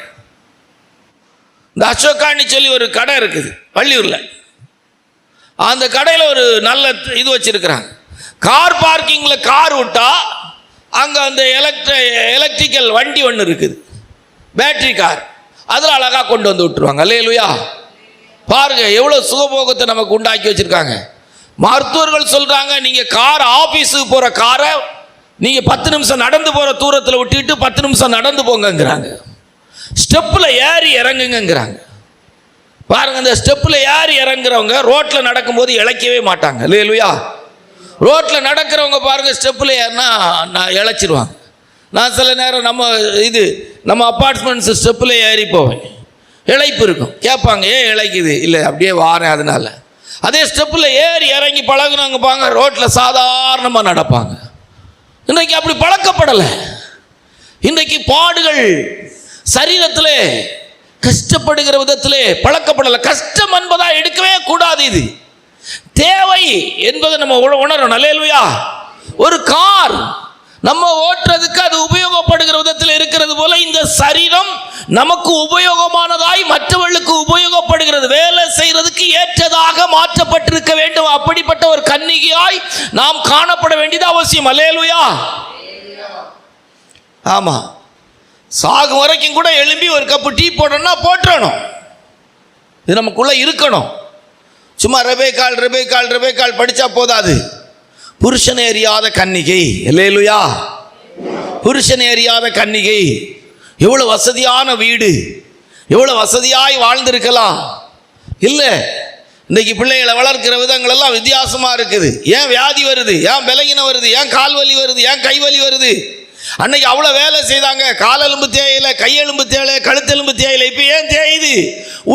இந்த அசோகான்னு சொல்லி ஒரு கடை இருக்குது வள்ளியூரில். அந்த கடையில் ஒரு நல்ல இது வச்சிருக்கிறாங்க. கார் பார்க்கிங்கில் கார் விட்டா அங்கே அந்த எலக்ட்ரிக்கல் வண்டி ஒன்று இருக்குது, பேட்டரி கார். அதில் அழகாக கொண்டு வந்து விட்டுருவாங்க. அல்லேலூயா. பாருங்க எவ்வளோ சுகபோகத்தை நமக்கு உண்டாக்கி வச்சிருக்காங்க. மருத்துவர்கள் சொல்றாங்க, நீங்க கார் ஆபீஸுக்கு போற காரை நீங்க 10 நிமிஷம் நடந்து போற தூரத்தில் விட்டுட்டு 10 நிமிஷம் நடந்து போங்கிறாங்க. ஸ்டெப்பில் ஏறி இறங்குங்கிறாங்க. பாருங்க, இந்த ஸ்டெப்பில் ஏறி இறங்குறவங்க ரோட்டில் நடக்கும்போது இழைக்கவே மாட்டாங்க. இல்லையா? ரோட்டில் நடக்கிறவங்க பாருங்க ஸ்டெப்பில் ஏறினா இழைச்சிருவாங்க. நான் சில நேரம் நம்ம அப்பார்ட்மெண்ட்ஸ் ஸ்டெப்பில் ஏறி போவேன், இழைப்பு இருக்கும். கேட்பாங்க ஏன் இழைக்குது? இல்லை அப்படியே வாரேன் அதனால. அதே ஸ்டெப்பில் ஏறி இறங்கி பழகுனவங்க பாங்க ரோட்டில் சாதாரணமாக நடப்பாங்க. இன்றைக்கு அப்படி பழக்கப்படலை. இன்றைக்கு பாடுகள் சரீரத்தில் கஷ்டப்படுகிற விதத்திலே பழக்கப்படலை. கஷ்டம் என்பதா எடுக்கவே கூடாது. இது தேவை என்பதை நம்ம உணரணும். அல்லேலூயா. ஒரு கார் நம்ம ஓட்டுறதுக்கு அது உபயோகப்படுகிற விதத்தில் இருக்கிறது போல இந்த சரீரம் நமக்கு உபயோகமானதாய் மற்றவர்களுக்கு உபயோகப்படுகிறது, வேலை செய்யறதுக்கு ஏற்றதாக மாற்றப்பட்டிருக்க வேண்டும். அப்படிப்பட்ட ஒரு கன்னிகையாய் நாம் காணப்பட வேண்டியது அவசியம். அல்லேலூயா. ஆமா, சாகும் வரைக்கும் கூட எழும்பி ஒரு கப்பு டீ போடணும்னா போட்டுறணும். இது நமக்குள்ள இருக்கணும். சும்மா ரெபேக்கால் படிச்சா போதாது. புருஷனை அறியாத கன்னிகை. அல்லேலூயா. புருஷனை அறியாத கன்னிகை. எவ்வளவு வசதியான வீடு, எவ்வளவு வசதியாய் வாழ்ந்திருக்கலாம். இல்லை, இன்றைக்கு பிள்ளைகளை வளர்க்கிற விதங்கள் எல்லாம் வித்தியாசமா இருக்குது. ஏன் வியாதி வருது? ஏன் பலகீனம் வருது? ஏன் கால் வலி வருது? ஏன் கை வலி வருது? அன்னைக்கு அவ்வளோ வேலை செய்தாங்க, காலெலும்பு தேயில, கையெலும்பு தேயில, கழுத்தெலும்பு தேயில. இப்போ ஏன் தேயுது?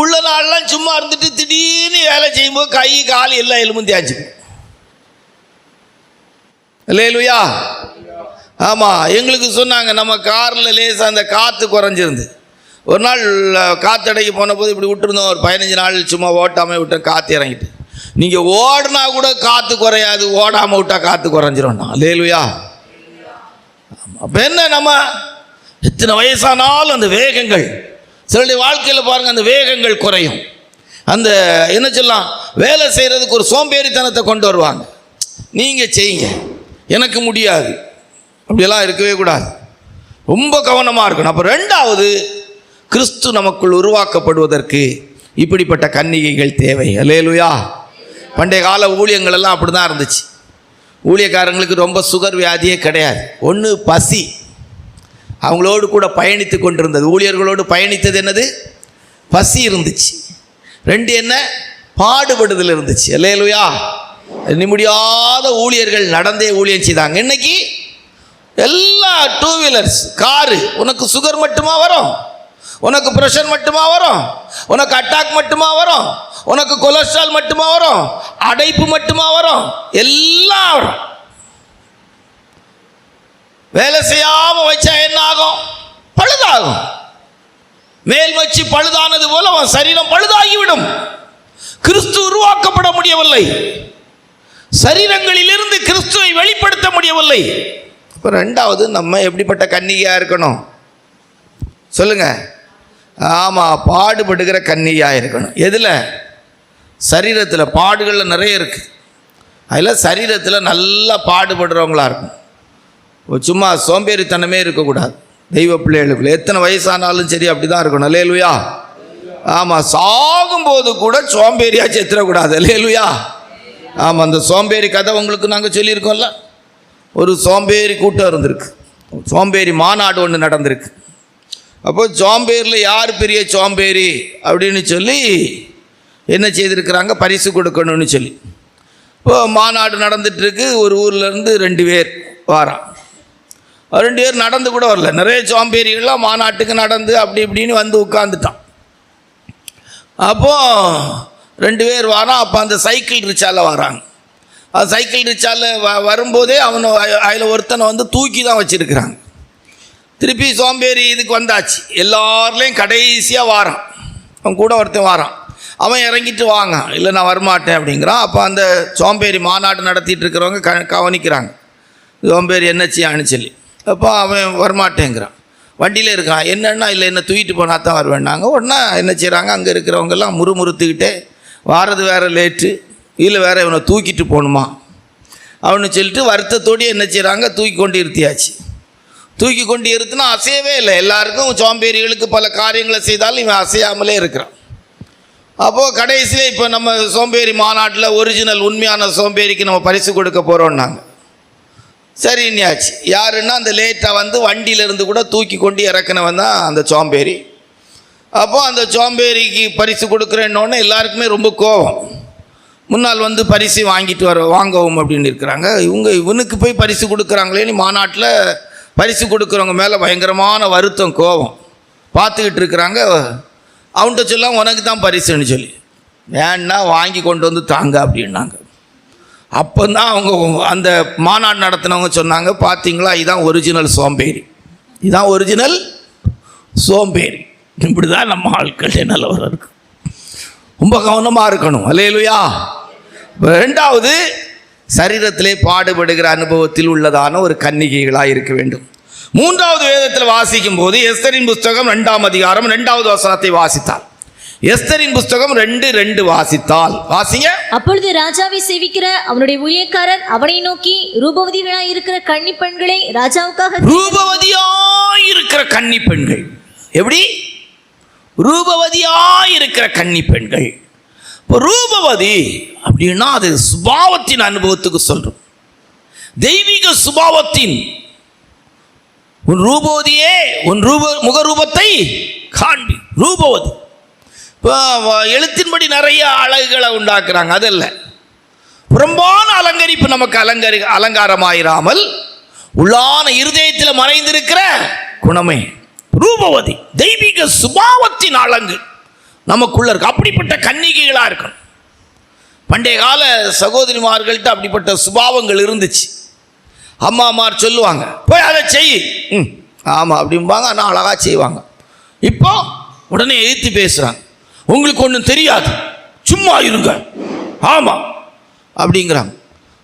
உள்ள நாள்லாம் சும்மா இருந்துட்டு திடீர்னு வேலை செய்யும்போது கை கால் எல்லா எலும்பும் தேய்ச்சி. அல்லேலூயா. ஆமாம், எங்களுக்கு சொன்னாங்க நம்ம காரில் லேசாக அந்த காற்று குறைஞ்சிருந்து. ஒரு நாள் காற்றடைக்கு போன போது இப்படி விட்டுருந்தோம். ஒரு 15 நாள் சும்மா ஓட்டாமல் விட்டோம், காற்று இறங்கிட்டு. நீங்கள் ஓடினா கூட காற்று குறையாது, ஓடாமல் விட்டால் காற்று குறைஞ்சிரும். அல்லேலூயா. அப்போ என்ன, நம்ம எத்தனை வயசானாலும் அந்த வேகங்கள், சிலருடைய வாழ்க்கையில் பாருங்கள் அந்த வேகங்கள் குறையும். அந்த என்ன சொல்லலாம், வேலை செய்கிறதுக்கு ஒரு சோம்பேறித்தனத்தை கொண்டு வருவாங்க. நீங்கள் செய்யுங்க, எனக்கு முடியாது, அப்படியெல்லாம் இருக்கவே கூடாது. ரொம்ப கவனமாக இருக்கணும். அப்போ ரெண்டாவது, கிறிஸ்து நமக்குள் உருவாக்கப்படுவதற்கு இப்படிப்பட்ட கன்னிகைகள் தேவை. அல்லேலூயா. பண்டைய கால ஊழியங்கள் எல்லாம் அப்படி தான் இருந்துச்சு. ஊழியக்காரங்களுக்கு ரொம்ப சுகர் வியாதியே கிடையாது. ஒன்று பசி, அவங்களோடு கூட பயணித்து கொண்டிருந்தது. ஊழியர்களோடு பயணித்தது என்னது? பசி இருந்துச்சு. 2 என்ன? பாடுபடுதல் இருந்துச்சு. அல்லேலூயா. முடியாத ஊழியர்கள் நடந்தே ஊழியம் செய்தாங்க. இன்னைக்கு எல்லா 2 வீலர்ஸ் காரு. உனக்கு சுகர் மட்டுமா வரும்? உனக்கு பிரஷர் மட்டுமா வரும்? உனக்கு அட்டாக் மட்டுமா வரும்? உனக்கு கொலஸ்ட்ரால் மட்டுமா வரும்? அடைப்பு மட்டுமா வரும்? எல்லாம் வரும். வேலை செய்யாம வச்சா என்ன ஆகும்? பழுதாகும். மேல் வச்சு பழுதானது போல அவன் சரீரம் பழுதாகிவிடும். கிறிஸ்து உருவாக்கப்பட முடியவில்லை. சரீரங்களிலிருந்து கிறிஸ்துவை வெளிப்படுத்த முடியவில்லை. இப்போ ரெண்டாவது, நம்ம எப்படிப்பட்ட கன்னிகையாக இருக்கணும் சொல்லுங்க? ஆமாம், பாடுபடுகிற கன்னிகையாக இருக்கணும். எதில்? சரீரத்தில். பாடுகளில் நிறைய இருக்குது. அதில் சரீரத்தில் நல்லா பாடுபடுறவங்களா இருக்கும். சும்மா சோம்பேறித்தனமே இருக்கக்கூடாது. தெய்வ பிள்ளைகளுக்குள்ள எத்தனை வயசானாலும் சரி அப்படி தான் இருக்கணும். அல்லேலூயா. ஆமாம், சாகும்போது கூட சோம்பேறியா செத்துறக்கூடாது. அல்லேலூயா. ஆமாம், அந்த சோம்பேறி கதை உங்களுக்கு நாங்கள் சொல்லியிருக்கோம்ல. ஒரு சோம்பேறி கூட்டம் இருந்திருக்கு, சோம்பேறி மாநாடு ஒன்று நடந்திருக்கு. அப்போ சோம்பேறியில் யார் பெரிய சோம்பேறி அப்படின்னு சொல்லி என்ன செய்திருக்கிறாங்க, பரிசு கொடுக்கணும்னு சொல்லி. இப்போ மாநாடு நடந்துட்டுருக்கு. ஒரு ஊர்லேருந்து 2 பேர் வாரான். 2 பேர் நடந்து கூட வரல. நிறைய சோம்பேறிகள்லாம் மாநாட்டுக்கு நடந்து அப்படி இப்படின்னு வந்து உட்காந்துட்டான். அப்போது 2 பேர் வரான். அப்போ அந்த சைக்கிள் ரிச்சாவில் வராங்க. அது சைக்கிள் ரிச்சாவில் வரும்போதே அவனை அதில் ஒருத்தனை வந்து தூக்கி தான் வச்சுருக்கிறாங்க. திருப்பி சோம்பேறி இதுக்கு வந்தாச்சு. எல்லாருலேயும் கடைசியாக வாரான். அவன் கூட ஒருத்தன் வாரான். அவன் இறங்கிட்டு வாங்க, இல்லை நான் வரமாட்டேன் அப்படிங்கிறான். அப்போ அந்த சோம்பேறி மாநாடு நடத்திட்டு இருக்கிறவங்க கவனிக்கிறாங்க சோம்பேறி என்ன செய்யான்னு சொல்லி. அப்போ அவன் வரமாட்டேங்கிறான். வண்டியில் இருக்கான். என்னென்னா இல்லை என்ன தூக்கிட்டு போனால் தான் வருவேன்னாங்க. உடனே என்ன செய்கிறாங்க, அங்கே இருக்கிறவங்கெல்லாம் முறுமுறுத்துக்கிட்டே வாரது வேறு லேட்டு, இல்லை வேறு இவனை தூக்கிட்டு போகணுமா அவனு சொல்லிட்டு வருத்தத்தோடு என்ன செய்கிறாங்க, தூக்கி கொண்டு இருத்தியாச்சு. தூக்கி கொண்டு இருத்துனா அசையவே இல்லை. எல்லாருக்கும் சோம்பேறிகளுக்கு பல காரியங்களை செய்தாலும் இவன் அசையாமலே இருக்கிறான். அப்போது கடைசியில் இப்போ நம்ம சோம்பேறி மாநாட்டில் ஒரிஜினல் உண்மையான சோம்பேறிக்கு நம்ம பரிசு கொடுக்க போகிறோன்னாங்க. சரி இன்னியாச்சு. யாருன்னா அந்த லேட்டாக வந்து வண்டியிலேருந்து கூட தூக்கி கொண்டு இறக்குனவன் தான் அந்த சோம்பேறி. அப்போது அந்த சோம்பேறிக்கு பரிசு கொடுக்குறேன்னொன்னே எல்லாருக்குமே ரொம்ப கோபம். முன்னால் வந்து பரிசு வாங்கிட்டு வாங்கவும் அப்படின்னு இருக்கிறாங்க. இவனுக்கு போய் பரிசு கொடுக்குறாங்களேன்னு மாநாட்டில் பரிசு கொடுக்குறவங்க மேலே பயங்கரமான வருத்தம், கோபம் பார்த்துக்கிட்டு இருக்கிறாங்க. அவன்கிட்ட சொல்லாம் உனக்கு தான் பரிசுன்னு சொல்லி, வேணா வாங்கி கொண்டு வந்து தாங்க அப்படின்னாங்க. அப்போ தான் அவங்க அந்த மாநாடு நடத்தினவங்க சொன்னாங்க, பார்த்தீங்களா இதுதான் ஒரிஜினல் சோம்பேறி, இதுதான் ஒரிஜினல் சோம்பேறி. இப்படி தான் நம்ம ஆட்கள் நிலவரம் இருக்கு. ரொம்ப கவனமாக இருக்கணும். அல்லேலூயா. 2வது, சரீரத்திலே பாடுபடுகிற அனுபவத்தில் உள்ளதான ஒரு கன்னிகைகளாக இருக்க வேண்டும். 3வது வேதத்தில் வாசிக்கும் போது எஸ்தரின் புஸ்தகம் 2ஆம் அதிகாரம் 2வது வசனத்தை வாசித்தால், எஸ்தரின் புஸ்தகம் 2:2 வாசித்தால் வாசிங்க. அப்பொழுது ராஜாவை சேவிக்கிற அவனுடைய ஊழியக்காரர் அவனை நோக்கி, ரூபவதிகளாய் இருக்கிற கன்னி பெண்களை ராஜாவுக்காக. ரூபவதியாய் இருக்கிற கன்னி பெண்கள், எப்படி ரூபவதியாய் இருக்கிற கன்னி பெண்கள். இப்போ ரூபவதி அப்படின்னா அது சுபாவத்தின் அனுபவத்துக்கு சொல்றோம். தெய்வீக சுபாவத்தின் உன் ரூபவதியே உன் முகரூபத்தை காண்பி. ரூபவதி இப்போ எழுத்தின்படி நிறைய அழகுகளை உண்டாக்குறாங்க, அதல்ல. புறம்பான அலங்கரிப்பு நமக்கு அலங்காரமாயிராமல் உள்ளான இருதயத்தில் மறைந்திருக்கிற குணமே ரூபவதி. தெய்வீக சுபாவத்தின் அழகு நமக்குள்ள இருக்கு. அப்படிப்பட்ட கன்னிகைகளாக இருக்கணும். பண்டைய கால சகோதரிமார்கள்ட்ட அப்படிப்பட்ட சுபாவங்கள் இருந்துச்சு. அம்மாமார் சொல்லுவாங்க, போய் அதை செய், ஆமாம் அப்படிம்பாங்க. ஆனால் அழகாக செய்வாங்க. இப்போ உடனே எதிர்த்து பேசுகிறாங்க, உங்களுக்கு ஒன்றும் தெரியாது, சும்மா இருங்க, ஆமாம் அப்படிங்கிறாங்க.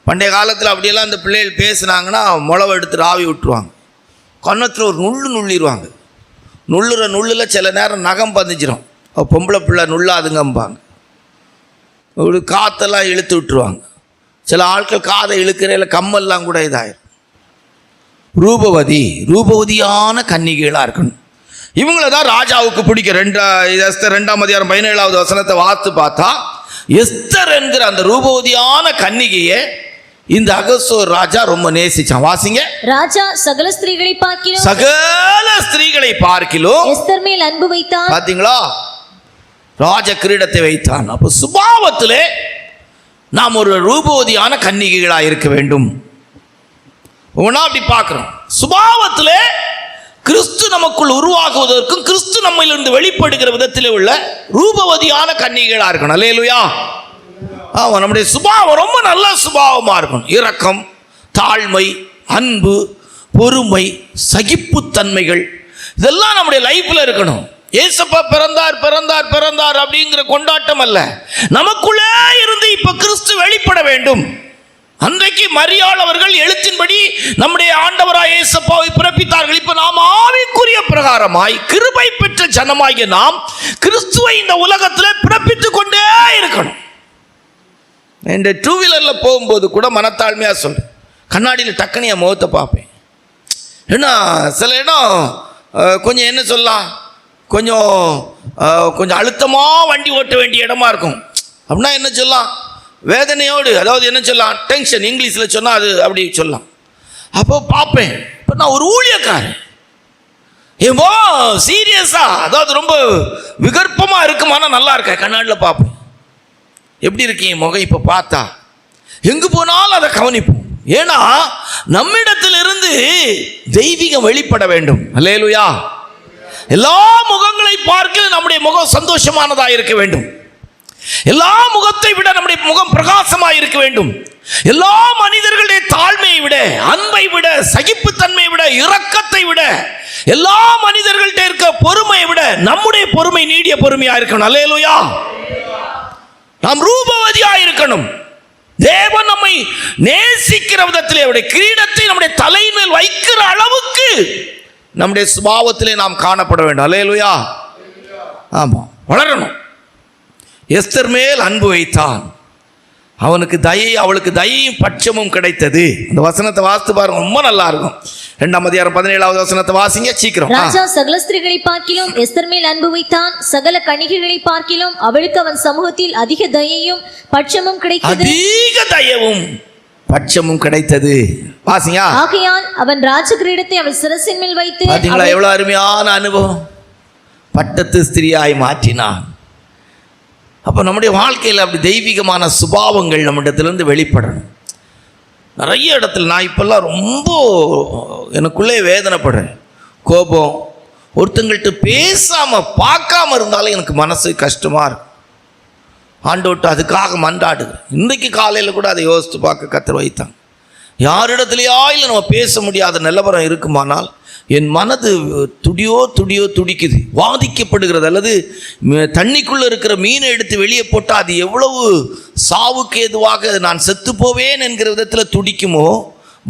பண்டைய காலத்தில் அப்படியெல்லாம் அந்த பிள்ளைகள் பேசுனாங்கன்னா முளவை எடுத்து ராவி விட்டுருவாங்க. கன்னத்தில் ஒரு நுள்ளிடுவாங்க. நுள்ளில் சில நேரம் நகம் பதிஞ்சிடும். பொம்பளை பிள்ளை நுள்ளாதுங்கம்பாங்க. ஒரு காற்றெல்லாம் இழுத்து விட்டுருவாங்க. சில ஆட்கள் காதை இழுக்கிறையில கம்மல்லாம் கூட இதாயிரும். ரூபவதியான கன்னிகைகளாக இருக்கணும். இவங்களை தான் ராஜாவுக்கு பிடிக்கும். எஸ்தர் 2ஆம் அதிகாரம் 17வது வசனத்தை வாத்து பார்த்தா, எஸ்தர் என்கிற அந்த ரூபவதியான கன்னிகையை இந்த அகசோர் ராஜா ரொம்ப நேசிச்சான். வாசிங்க. ராஜா சகல ஸ்திரீகளை பார்க்கிலும் எஸ்தர் மேல் அன்பு வைத்தான். பாத்தீங்களா, ராஜ கிரீடத்தை வைத்தான். அப்போ சுபாவத்திலே நாம் ஒரு ரூபவதியான கன்னிகைகளாக இருக்க வேண்டும். அப்படி பார்க்கிறோம். சுபாவத்திலே கிறிஸ்து நமக்குள் உருவாகுவதற்கும் கிறிஸ்து நம்மிலிருந்து வெளிப்படுகிற விதத்திலே உள்ள ரூபவதியான கன்னிகைகளாக இருக்கணும். அல்லேலூயா. ஆமாம், நம்முடைய சுபாவம் ரொம்ப நல்ல சுபாவமாக இருக்கணும். இரக்கம், தாழ்மை, அன்பு, பொறுமை, சகிப்புத்தன்மைகள், இதெல்லாம் நம்முடைய லைஃப்பில் இருக்கணும். ஏசப்பா பிறந்தார் அப்படிங்கிற கொண்டாட்டம் அல்ல, நமக்குள்ளே இருந்து இப்ப கிறிஸ்து வெளிப்பட வேண்டும். அன்றைக்கு மரியாள் அவர்கள் எழுத்தின்படி நம்முடைய ஆண்டவராய் ஏசப்பாவை பிறப்பித்தார்கள். இப்ப நாம் ஆவிக்குரிய பிரகாரமாய் கிருபை பெற்ற ஜனமாகிய நாம் கிறிஸ்துவை இந்த உலகத்தில் பிறப்பித்துக் கொண்டே இருக்கணும். இந்த 2 வீலரில் போகும்போது கூட மனத்தாழ்மையா சொல்றேன், கண்ணாடியில் டக்குனு என் முகத்தை பார்ப்பேன். ஏன்னா சில இடம் கொஞ்சம் என்ன சொல்லலாம், கொஞ்சம் அழுத்தமாக வண்டி ஓட்ட வேண்டிய இடமா இருக்கும். அப்படின்னா என்ன சொல்லலாம், வேதனையோடு, அதாவது என்ன சொல்லலாம், டென்ஷன், இங்கிலீஷில் சொன்னால் அது அப்படி சொல்லலாம். அப்போ பார்ப்பேன். இப்போ நான் ஒரு ஊழியக்காரன், ஏமோ சீரியஸாக, அதாவது ரொம்ப விகற்பமாக இருக்குமானா நல்லா இருக்கேன். கண்ணாடியில் பார்ப்பேன், எப்படி இருக்கீங்க முகம் இப்போ பார்த்தா, எங்கே போனாலும் அதை கவனிப்போம். ஏன்னா நம்மிடத்திலிருந்து தெய்வீகம் வெளிப்பட வேண்டும். அல்லேலூயா. எல்லா முகங்களை பார்க்க நம்முடைய முகம் சந்தோஷமானதாக இருக்க வேண்டும். எல்லா முகத்தை விட நம்முடைய முகம் பிரகாசமாக இருக்க வேண்டும். எல்லா மனிதர்களுடைய தாழ்மையை விட, அன்பை விட, சகிப்புத்தன்மையை விட, இரக்கத்தை விட, எல்லா மனிதர்கள்ட்ட இருக்க பொறுமையை விட நம்முடைய பொறுமை நீடிய பொறுமையா இருக்கணும். அல்லேலூயா. நாம் ரூபவதியா இருக்கணும். தேவன் நம்மை நேசிக்கிற விதத்திலே அவருடைய கிரீடத்தை நம்முடைய தலைமேல் வைக்கிற அளவுக்கு நம்முடைய சுபாவத்திலே நாம் காணப்பட வேண்டும். அல்லேலூயா. ஆமா, வளரணும். எஸ்தர் மேல் அன்பு வைத்தான், அவனுக்கு தயை, அவளுக்கு தயையும் பட்சமும் கிடைத்தது. அந்த வசனத்தை வாசித்து பாருங்க, ரொம்ப நல்லா இருக்கும். 2ஆம் அதிகாரம் 17வது வசனத்தை வாசிங்க சீக்கிரம். ராஜா சகல ஸ்திரீகளை பார்க்கிலும் எஸ்தர் மேல் அன்பு வைத்தான், சகல கன்னிகைகளை பார்க்கிலும் அவளுக்கு அவன் சமூகத்தில் அதிக தயையும் பட்சமும் கிடைத்தது. அதிக தயவும் பட்சமும் கிடைத்தது. வாசிங்க. ஆகையால் அவன் ராஜ கிரீடத்தை அவள் சிரசின் மேல் வைத்து, பாத்தீங்களா எவ்வளவு அருமையான அனுபவம், பட்டத்து ஸ்திரியாய் மாற்றினான். அப்போ நம்முடைய வாழ்க்கையில் அப்படி தெய்வீகமான சுபாவங்கள் நம்மிடத்திலிருந்து வெளிப்படணும். நிறைய இடத்துல நான் இப்பெல்லாம் ரொம்ப எனக்குள்ளே வேதனைப்படுறேன். கோபம், ஒருத்தங்கள்ட்ட பேசாமல் பார்க்காம இருந்தாலும் எனக்கு மனசு கஷ்டமாக இருக்கும். ஆண்டோட்டு அதுக்காக மன்றாடுகிறேன். இன்றைக்கு காலையில் கூட அதை யோசித்து பார்க்க கர்த்தர் வைத்தாங்க. யாரிடத்துலையா இல்லை நம்ம பேச முடியாத நிலவரம் இருக்குமானால் என் மனது துடியோ துடிக்குது, வாதிக்கப்படுகிறது. அல்லது தண்ணிக்குள்ளே இருக்கிற மீனை எடுத்து வெளியே போட்டால் அது எவ்வளவு சாவுக்கு ஏதுவாக நான் செத்து போவேன் என்கிற விதத்தில் துடிக்குமோ,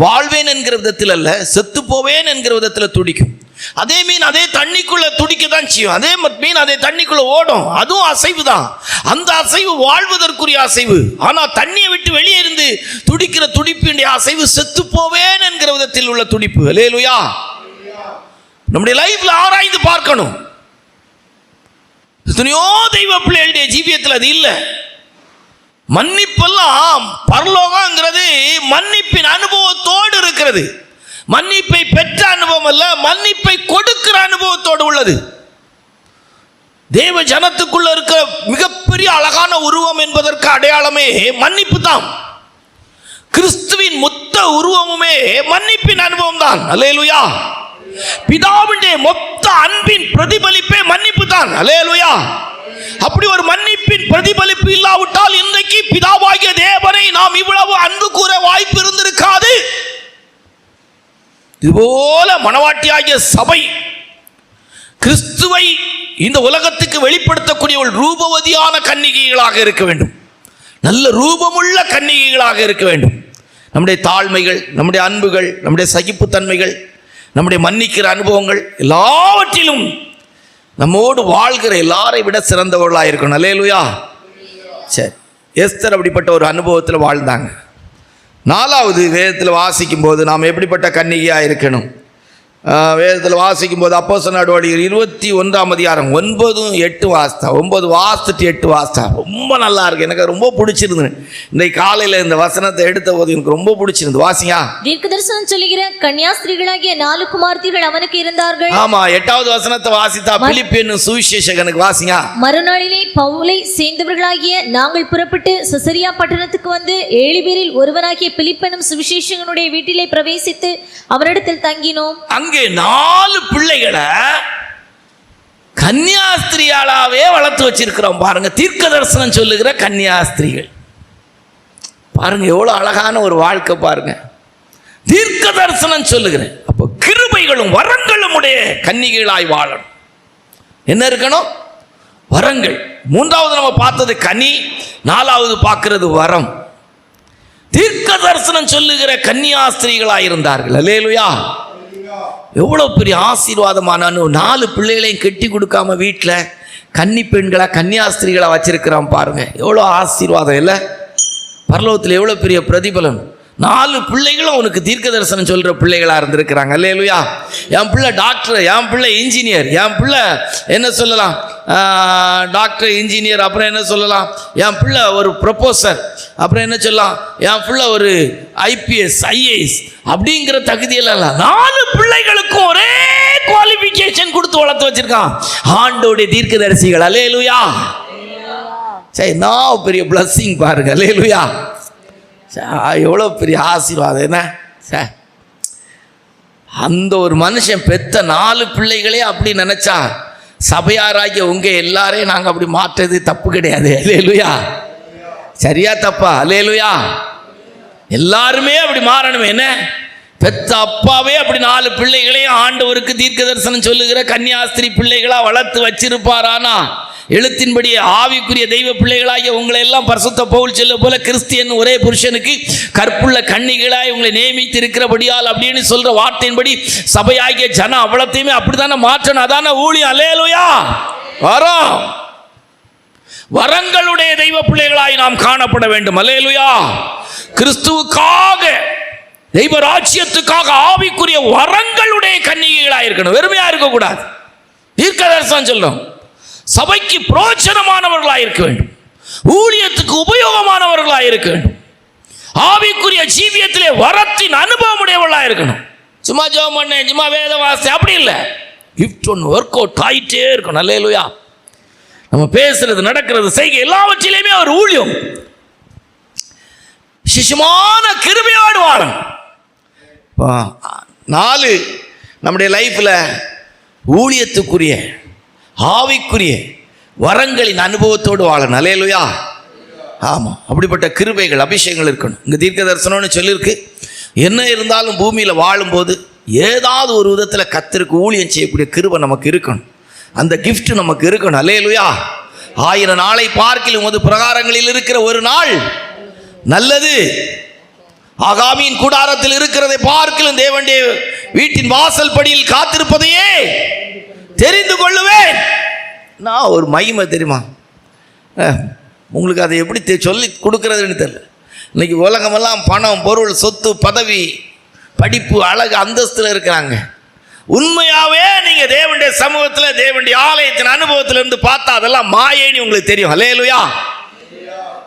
வாழ்வேன் என்கிற விதத்தில் அல்ல, செத்து போவேன் என்கிற விதத்தில் துடிக்கும். அதே மீன் அதே தண்ணிக்குள்ளே துடிக்க தான் செய்யும். அதே மீன் அதே தண்ணிக்குள்ளே ஓடும், அதுவும் அசைவு தான். அந்த அசைவு வாழ்வதற்குரிய அசைவு. ஆனால் தண்ணியை விட்டு வெளியே இருந்து துடிக்கிற துடிப்பினுடைய அசைவு செத்து போவேன் என்கிற விதத்தில் உள்ள துடிப்பு. அல்லேலூயா. நம்முடைய லைஃப்ல ஆராய்ந்து பார்க்கணும். எத்தனையோ தெய்வ பிள்ளைகளுடைய ஜீவியத்தில் அது இல்லை. மன்னிப்பெல்லாம் பரலோகங்கிறது மன்னிப்பின் அனுபவத்தோடு இருக்கிறது. மன்னிப்பை பெற்ற அனுபவம் அல்ல, மன்னிப்பை கொடுக்கிற அனுபவத்தோடு உள்ளது. தேவ ஜனத்துக்குள்ள இருக்கிற மிகப்பெரிய அழகான உருவம் என்பதற்கு அடையாளமே மன்னிப்பு தான். கிறிஸ்துவின் மொத்த உருவமுமே மன்னிப்பின் அனுபவம் தான். அல்லேலூயா. பிதாவுடைய மொத்த அன்பின் பிரதிபலிப்பே மன்னிப்பு தான். அல்லேலூயா. அப்படி ஒரு மன்னிப்பின் பிரதிபலிப்பு இல்லாவிட்டால் இன்றைக்கு பிதாவாகிய தேவனை நாம் இவ்வளவு அன்பு கூற வாய்ப்பு இருந்திருக்காது. இதுபோல மனவாட்டியாகிய சபை கிறிஸ்துவை இந்த உலகத்துக்கு வெளிப்படுத்தக்கூடிய ஒரு ரூபவதியான கன்னிகைகளாக இருக்க வேண்டும். நல்ல ரூபமுள்ள கன்னிகைகளாக இருக்க வேண்டும். நம்முடைய தாழ்மைகள், நம்முடைய அன்புகள், நம்முடைய சகிப்புத்தன்மைகள், நம்முடைய மன்னிக்கிற அனுபவங்கள் எல்லாவற்றிலும் நம்மோடு வாழ்கிற எல்லாரை விட சிறந்தவர்களாக இருக்கணும். அல்லேலூயா. சரி, எஸ்தர் அப்படிப்பட்ட ஒரு அனுபவத்தில் வாழ்ந்தாங்க. 4வது வேதத்தில் வாசிக்கும் போது நாம் எப்படிப்பட்ட கன்னிகையாக இருக்கணும்? வேதத்தில் வாசிக்கும் போது அப்போஸ்தலர் நடவடிக்கைகள் 21ஆம் அதிகாரம் 9-8 வாசித்தா, 9 வாசித்துட்டு 8 வாசித்தா ரொம்ப நல்லா இருக்கு. எனக்கு ரொம்ப பிடிச்சிருந்தது. இன்றைக்கு காலையில் இந்த வசனத்தை எடுத்த போது எனக்கு ரொம்ப பிடிச்சிருந்து. வாசிங்க. தீர்க்கதரிசனம் சொல்லுகிற கன்னியாஸ்திரிகளாகிய 4 குமார்த்திகள் அவனுக்கு இருந்தார்கள். ஆமா, 8வது வசனத்தை வாசித்தா பிலிப்பு என்னும் சுவிசேஷகனுக்கு. வாசிங்க. மறுநாளிலே பவுலை சேர்ந்தவர்களாகிய நாங்கள் புறப்பட்டு செசரியா பட்டணத்துக்கு வந்து 7 பேரில் ஒருவனாகிய பிலிப்பு என்னும் சுவிசேஷகனுடைய வீட்டிலே பிரவேசித்து அவரிடத்தில் தங்கினோம். அங்கே 4 பிள்ளைகளை கன்னியாஸ்திரியாளாவே வளர்த்து வச்சிருக்கிறோம். பாருங்க, தீர்க்க தரிசனம் சொல்லுகிற கன்னியாஸ்திரிகள். பாருங்க எவ்வளவு அழகான ஒரு வாழ்க்கை. பாருங்க, தீர்க்க தரிசனம் சொல்லுகிற, அப்போ கிருபைகளும் வரங்களும் உடைய கன்னிகைகளாய் வாழணும். என்ன இருக்கணும்? வரங்கள். 3வது நம்ம பார்த்தது கனி, 4வது பார்க்கிறது வரம். தீர்க்க தரிசனம் சொல்லுகிற கன்னியாஸ்திரிகளாய் இருந்தார்கள். அல்லேலூயா. எவ்வளவு பெரிய ஆசீர்வாதமான 4 பிள்ளைகளையும் கெட்டி கொடுக்காம வீட்டில் கன்னி பெண்களா கன்னியாஸ்திரிகளா வச்சிருக்கிறான். பாருங்க எவ்வளோ ஆசீர்வாதம் இல்லை? பரலோகத்தில் எவ்வளோ பெரிய பிரதிபலன். 4 பிள்ளைகளும் அவனுக்கு தீர்க்க தரிசனம் சொல்கிற பிள்ளைகளாக இருந்திருக்கிறாங்க. அல்லேலூயா. என் பிள்ளை டாக்டர், என் பிள்ளை இன்ஜினியர், என் பிள்ளை என்ன சொல்லலாம், டாக்டர் இன்ஜினியர், அப்புறம் என்ன சொல்லலாம், என் பிள்ளை ஒரு ப்ரொபோசர், அப்புறம் என்ன சொல்லலாம், என் பிள்ளை ஒரு ஐபிஎஸ் ஐஏஎஸ் அப்படிங்கிற தகுதியெல்லாம் 4 பிள்ளைகளுக்கும் ஒரே குவாலிஃபிகேஷன் கொடுத்து வளர்த்து வச்சிருக்கான் ஆண்டோடைய தீர்க்கதரிசிகள். அல்லேலூயா. சரி, நான் பெரிய பிளஸ்ஸிங் பாருங்க. அல்லேலூயா. எவ்வளோ பெரிய ஆசீர்வாதம் என்ன சார். அந்த ஒரு மனுஷன் பெத்த 4 பிள்ளைகளே அப்படி நினச்சா சபையாராகிய உங்கள் எல்லாரையும் நாங்கள் அப்படி மாற்றுறது தப்பு கிடையாது. அல்லேலூயா. சரியா தப்பா? அல்லேலூயா. எல்லாருமே அப்படி மாறணும். என்ன பெத்த அப்பாவே அப்படி 4 பிள்ளைகளையும் ஆண்டவருக்கு தீர்க்க தரிசனம் சொல்லுகிற கன்னியாஸ்திரி பிள்ளைகளா வளர்த்து வச்சிருப்பாரானா, எழுத்தின்படி ஆவிக்குரிய தெய்வ பிள்ளைகளாகிய உங்களை எல்லாம் பரிசுத்த பவுல் சொல்ல போல கிறிஸ்தியன் ஒரே புருஷனுக்கு கற்புள்ள கன்னிகளாய் உங்களை நியமித்து இருக்கிறபடியால் அப்படின்னு சொல்ற வார்த்தையின்படி சபையாகிய ஜனம் அவ்வளத்தையுமே அப்படித்தானே மாற்றணும். அதான ஊழியம். அல்லேலூயா. வரோம் வரங்களுடைய தெய்வ பிள்ளைகளாய் நாம் காணப்பட வேண்டும். அல்லேலூயா. கிறிஸ்துவுக்காக தெய்வ ராஜ்யத்துக்காக ஆவிக்குரிய வரங்களுடைய கன்னிகைகளாக இருக்கணும். வெறுமையா இருக்கக்கூடாது. தீர்க்க தரிசனம் சொல்லும். சபைக்கு பிரோஜனமானவர்களாக இருக்க வேண்டும். ஊழியத்துக்கு உபயோகமானவர்களாக இருக்க வேண்டும். ஆவிக்குரிய ஜீவியத்திலே வரத்தின் அனுபவம் உடையவர்களாக இருக்கணும். சும்மா ஜெபம் பண்ண, சும்மா வேத வாசி அப்படி இல்லை. கிஃப்ட் ஒன்று ஒர்க் அவுட் ஆகிட்டே இருக்கணும். அல்லேலூயா. நம்ம பேசுறது, நடக்கிறது, செய்கை எல்லாவற்றிலையுமே ஒரு ஊழியம் சிசுமான கிருபையோடு வாழணும். 4 நம்முடைய லைஃப்பில் ஊழியத்துக்குரிய ஆவிக்குரிய வரங்களின் அனுபவத்தோடு வாழணும். அல்லேலூயா. ஆமாம், அப்படிப்பட்ட கிருபைகள் அபிஷேகங்கள் இருக்கணும். இங்கே தீர்க்க தரிசனம்னு சொல்லியிருக்கு. என்ன இருந்தாலும் பூமியில் வாழும்போது ஏதாவது ஒரு விதத்தில் கர்த்தருக்கு ஊழியம் செய்யக்கூடிய கிருபை நமக்கு இருக்கணும். அந்த கிஃப்ட் நமக்கு இருக்கணும். அல்லேலூயா. 1000 நாளை பார்க்கிலும் உமது பிரகாரங்களில் இருக்கிற ஒரு நாள் நல்லது. ஆகாமியின் கூடாரத்தில் இருக்கிறதை பார்க்கிலும் தேவனுடைய வீட்டின் வாசல் படியில் காத்திருப்பதையே தெரிந்து கொள்ளுவேன். நான் ஒரு மகிமை தெரியுமா உங்களுக்கு? அதை எப்படி சொல்லி கொடுக்கறதுன்னு தெரியல. இன்னைக்கு உலகமெல்லாம் பணம், பொருள், சொத்து, பதவி, படிப்பு, அழகு, அந்தஸ்தில் இருக்கிறாங்க. உண்மையாவே நீங்க தேவனுடைய சமூகத்தில் தேவனுடைய ஆலயத்தின் அனுபவத்தில் இருந்து பார்த்தா அதெல்லாம் மாயைன்னு உங்களுக்கு தெரியும். அல்லேலூயா.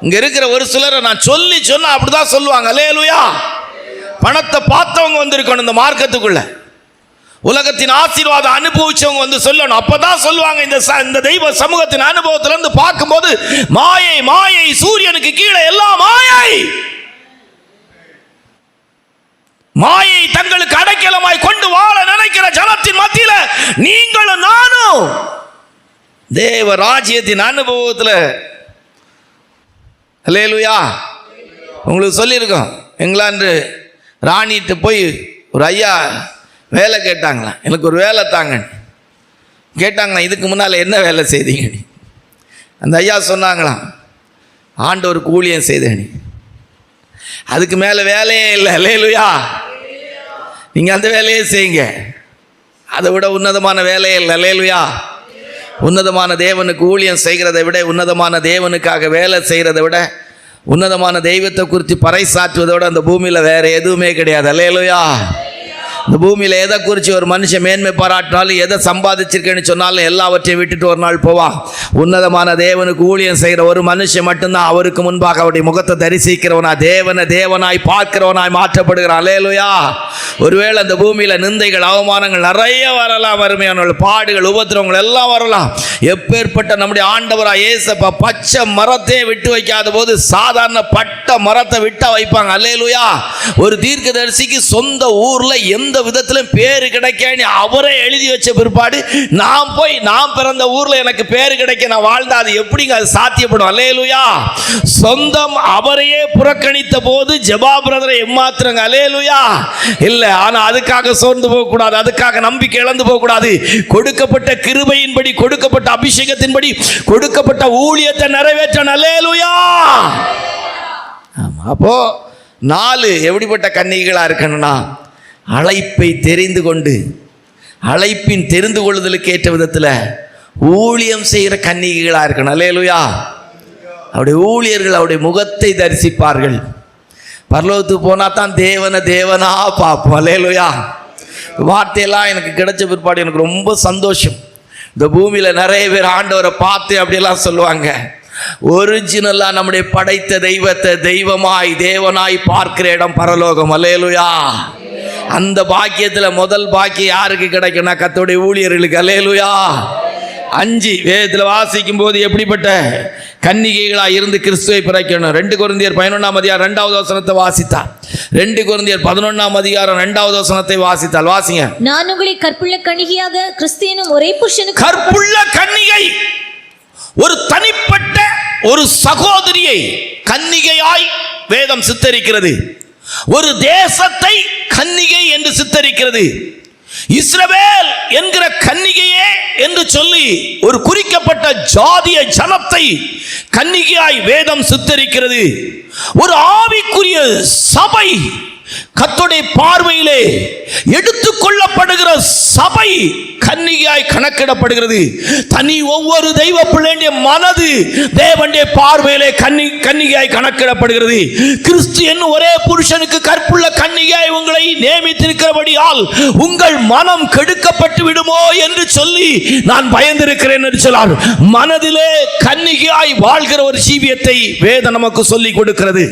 இங்க இருக்கிற ஒரு சிலரை நான் சொன்னா அப்படிதான் சொல்லுவாங்க. அல்லேலூயா. பணத்தை பார்த்தவங்க வந்திருக்கணும் இந்த மார்க்கத்துக்குள்ள. உலகத்தின் ஆசீர்வாதம் அனுபவிச்சவங்க வந்து சொல்லணும். அப்பதான் சொல்லுவாங்க இந்த தெய்வ சமூகத்தின் அனுபவத்துல இருந்து பார்க்கும்போது மாயை மாயை, சூரியனுக்கு கீழே எல்லாம் மாயை. மாயை தங்களுக்கு அடைக்கலமாய் கொண்டு வாழ நினைக்கிற ஜனத்தின் மத்தியில நீங்களும் நானும் தேவ ராஜ்யத்தின் அனுபவத்தில். அல்லேலூயா. உங்களுக்கு சொல்லியிருக்கோம். இங்கிலாந்து ராணிட்டு போய் ஒரு ஐயா வேலை கேட்டாங்களா, எனக்கு ஒரு வேலை தாங்க கேட்டாங்களா. இதுக்கு முன்னால் என்ன வேலை செய்தீங்க? அந்த ஐயா சொன்னாங்களாம், ஆண்டவருக்கு ஊழியம் செய்தேன். அதுக்கு மேலே வேலையே இல்லை. அல்லேலூயா. நீங்கள் அந்த வேலையே செய்யுங்க. அதை விட உன்னதமான வேலையே இல்லை. அல்லேலூயா. உன்னதமான தேவனுக்கு ஊழியம் செய்கிறதை விட, உன்னதமான தேவனுக்காக வேலை செய்கிறதை விட, உன்னதமான தெய்வத்தை குறித்து பறைசாற்றுவதை விட அந்த பூமியில் வேறு எதுவுமே கிடையாது. அல்லேலூயா. இந்த பூமியில் எதை குறித்து ஒரு மனுஷன் மேன்மை பாராட்டினாலும், எதை சம்பாதிச்சிருக்கேன்னு சொன்னாலும் எல்லாவற்றையும் விட்டுட்டு ஒரு நாள் போவான். உன்னதமான தேவனுக்கு ஊழியம் செய்கிற ஒரு மனுஷன் மட்டும்தான் அவருக்கு முன்பாக அவருடைய முகத்தை தரிசிக்கிறவனா, தேவனாய் பார்க்கிறவனாய் மாற்றப்படுகிறான். அல்லேலூயா. ஒருவேளை அந்த பூமியில் நிந்தைகள், அவமானங்கள் நிறைய வரலாம், வறுமையான பாடுகள், உபத்திரவங்கள் எல்லாம் வரலாம். எப்பேற்பட்ட நம்முடைய ஆண்டவராக இயேசுப்பா பச்சை மரத்தையே விட்டு வைக்காத போது சாதாரண பட்ட மரத்தை விட்டா வைப்பாங்க. அல்லேலூயா. ஒரு தீர்க்கதரிசிக்கு சொந்த ஊர்ல எந்த விதத்திலும் பேரு கிடைக்க அவரே எழுதி வச்ச பிற்பாடு நான் பிறந்த ஊர்ல எனக்கு பேரு கிடைக்க நான் வாழ்ந்தா அது எப்படிங்க அது சாத்தியப்படும்? அல்லேலூயா. சொந்தம் அவரையே புறக்கணித்த போது ஜெபா பிரதரை எம்மாத்திரங்க. அல்லேலூயா. இல்ல, ஆனா அதுக்காக சோர்ந்து போக கூடாது, அதுக்காக நம்பிக்கை இழந்து போக கூடாது. கொடுக்கப்பட்ட கிருபையின்படி, கொடுக்கப்பட்ட அபிஷேகத்தின்படி, கொடுக்கப்பட்ட ஊழியத்தை நிறைவேற்ற. அல்லேலூயா. ஆமா. அப்போ 4 எப்படிப்பட்ட கன்னிகைகளா இருக்கணும்னா, அழைப்பை தெரிந்து கொண்டு அழைப்பின் தெரிந்து கொள்ளுதலுக்கு ஏற்ற விதத்தில் ஊழியம் செய்கிற கன்னிகைகளாக இருக்கணும். அல்லேலூயா. அவருடைய ஊழியர்கள் அவருடைய முகத்தை தரிசிப்பார்கள். பரலோகத்துக்கு போனால் தான் தேவனா பார்ப்போம். அல்லேலூயா. வார்த்தையெல்லாம் எனக்கு கிடைச்ச பிற்பாடு எனக்கு ரொம்ப சந்தோஷம். இந்த பூமியில் நிறைய பேர் ஆண்டவரை பார்த்து அப்படியெல்லாம் சொல்லுவாங்க. ஒரிஜினலாக நம்முடைய படைத்த தெய்வத்தை தேவனாய் பார்க்கிற இடம் பரலோகம். அல்லேலூயா. அந்த பாக்கியத்தில் முதல் பாக்கியம் யாருக்கு கிடைக்கும்னா கர்த்தருடைய ஊழியர்களுக்கு. அல்லேலூயா. 5 வேதத்தில் வாசிக்கும் போது எப்படிப்பட்ட கன்னிகைகளா இருந்து கிறிஸ்துவை பிறக்கணும். 2 கொரிந்தியர் 11ஆம் அதிகாரம் 2வது வசனத்தை வாசித்தார். 2 கொரிந்தியர் 11ஆம் அதிகாரம் 2வது வசனத்தை வாசித்தால் வாசிங்க. நான் உங்களை கற்புள்ள கன்னிகையாக கிறிஸ்து எனும் ஒரே புருஷனுக்கு. கற்புள்ள கன்னிகை, ஒரு தனிப்பட்ட ஒரு சகோதரியை கன்னிகையாய் வேதம் சித்தரிக்கிறது. ஒரு தேசத்தை கன்னிகை என்று சித்தரிக்கிறது. இஸ்ரவேல் என்கிற கன்னிகையே என்று சொல்லி ஒரு குறிக்கப்பட்ட ஜாதிய ஜனத்தை கன்னிகையாய் வேதம் சித்தரிக்கிறது. ஒரு ஆவிக்குரிய சபை, கர்த்தருடைய பார்வையிலே எடுத்துக்கொள்ளப்படுகிற சபை கன்னிகையாய் கணக்கிடப்படுகிறது. தனி ஒவ்வொரு தெய்வ பிள்ளைய மனது தேவனுடைய பார்வையிலே கன்னிகையாய் கணக்கிடப்படுகிறது. கிறிஸ்து என்னும் ஒரே புருஷனுக்கு கற்புள்ள கன்னிகையாய் உங்களை நியமித்திருக்கிறபடியால் உங்கள் மனம் கெடுக்கப்பட்டு விடுமோ என்று சொல்லி நான் பயந்திருக்கிறேன் என்று சொன்னார். மனதிலே கன்னிகையாய் வாழ்கிற ஒரு ஜீவியத்தை வேதம் நமக்கு சொல்லிக் கொடுக்கிறது.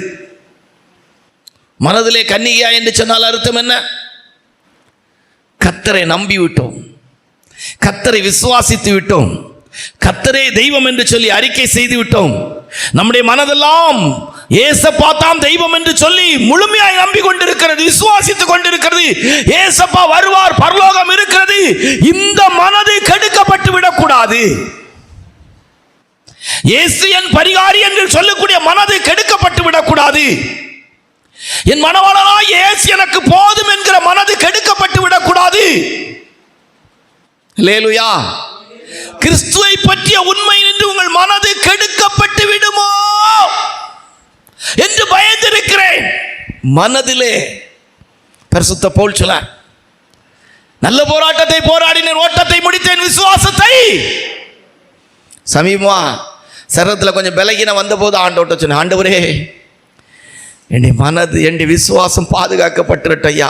மனதிலே கன்னிகையா என்று சொன்னால் அர்த்தம் என்ன? கர்த்தரை நம்பி விட்டோம், கர்த்தரை விசுவாசித்து விட்டோம், கர்த்தரே தெய்வம் என்று சொல்லி அறிக்கை செய்து விட்டோம். நம்முடைய மனதெல்லாம் ஏசப்பா தாம் தெய்வம் என்று சொல்லி முழுமையாய் நம்பி கொண்டிருக்கிறது, விசுவாசித்துக் கொண்டிருக்கிறது. ஏசப்பா வருவார், பரலோகம் இருக்கிறது. இந்த மனது கெடுக்கப்பட்டு விடக்கூடாது. இயேசு என் பரிகாரி என்று சொல்லக்கூடிய மனது கெடுக்கப்பட்டு விடக்கூடாது. என் மனவாளனாய் இயேசு எனக்கு போதும் என்கிற மனது கெடுக்கப்பட்டு விடக்கூடாது. அல்லேலூயா. கிறிஸ்துவை பற்றிய உண்மை என்று உங்கள் மனது கெடுக்கப்பட்டு விடுமோ என்று பயந்திருக்கிறேன். மனதிலே பரிசுத்த பவுல் சொல்றார், நல்ல போராட்டத்தை போராடினேன், ஓட்டத்தை முடித்தேன், விசுவாசத்தை. சமீபமா சரத்துல கொஞ்சம் விலகின வந்த போது ஆண்டவர்ட்ட சொன்னேன், ஆண்டவரே என்னுடைய மனது, என்னுடைய விசுவாசம் பாதுகாக்கப்பட்டுட்டையா,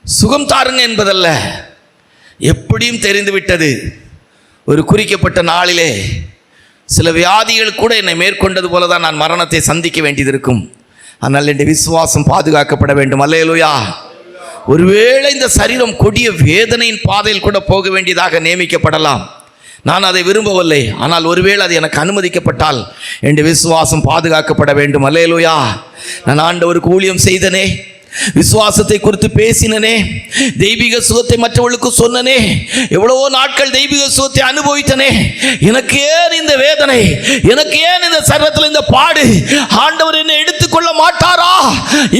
சுகம் தாருங்க என்பதல்ல, எப்படியும் தெரிந்து விட்டது. ஒரு குறிக்கப்பட்ட நாளிலே சில வியாதிகள் கூட என்னை மேற்கொண்டது போல தான் நான் மரணத்தை சந்திக்க வேண்டியது இருக்கும். ஆனால் என்னுடைய விசுவாசம் பாதுகாக்கப்பட வேண்டும். அல்லேலூயா. ஒருவேளை இந்த சரீரம் கொடிய வேதனையின் பாதையில் கூட போக வேண்டியதாக நியமிக்கப்படலாம். நான் அதை விரும்பவில்லை. ஆனால் ஒருவேளை அது எனக்கு அனுமதிக்கப்பட்டால் என்னுடைய விசுவாசம் பாதுகாக்கப்பட வேண்டும். அல்லேலூயா. நான் ஆண்டவருக்கு ஊழியம் செய்தனே, விசுவாசத்தை குறித்து பேசினனே, தெய்வீக சுகத்தை மற்றவர்களுக்கு சொன்னனே, எவ்வளவோ நாட்கள் தெய்வீக சுகத்தை அனுபவித்தனே. எனக்கு ஏன் இந்த வேதனை, எனக்கு ஏன் இந்த சரீரத்தில் இந்த பாடு? ஆண்டவர் என்னை எடுத்துக்கொள்ள மாட்டாரா?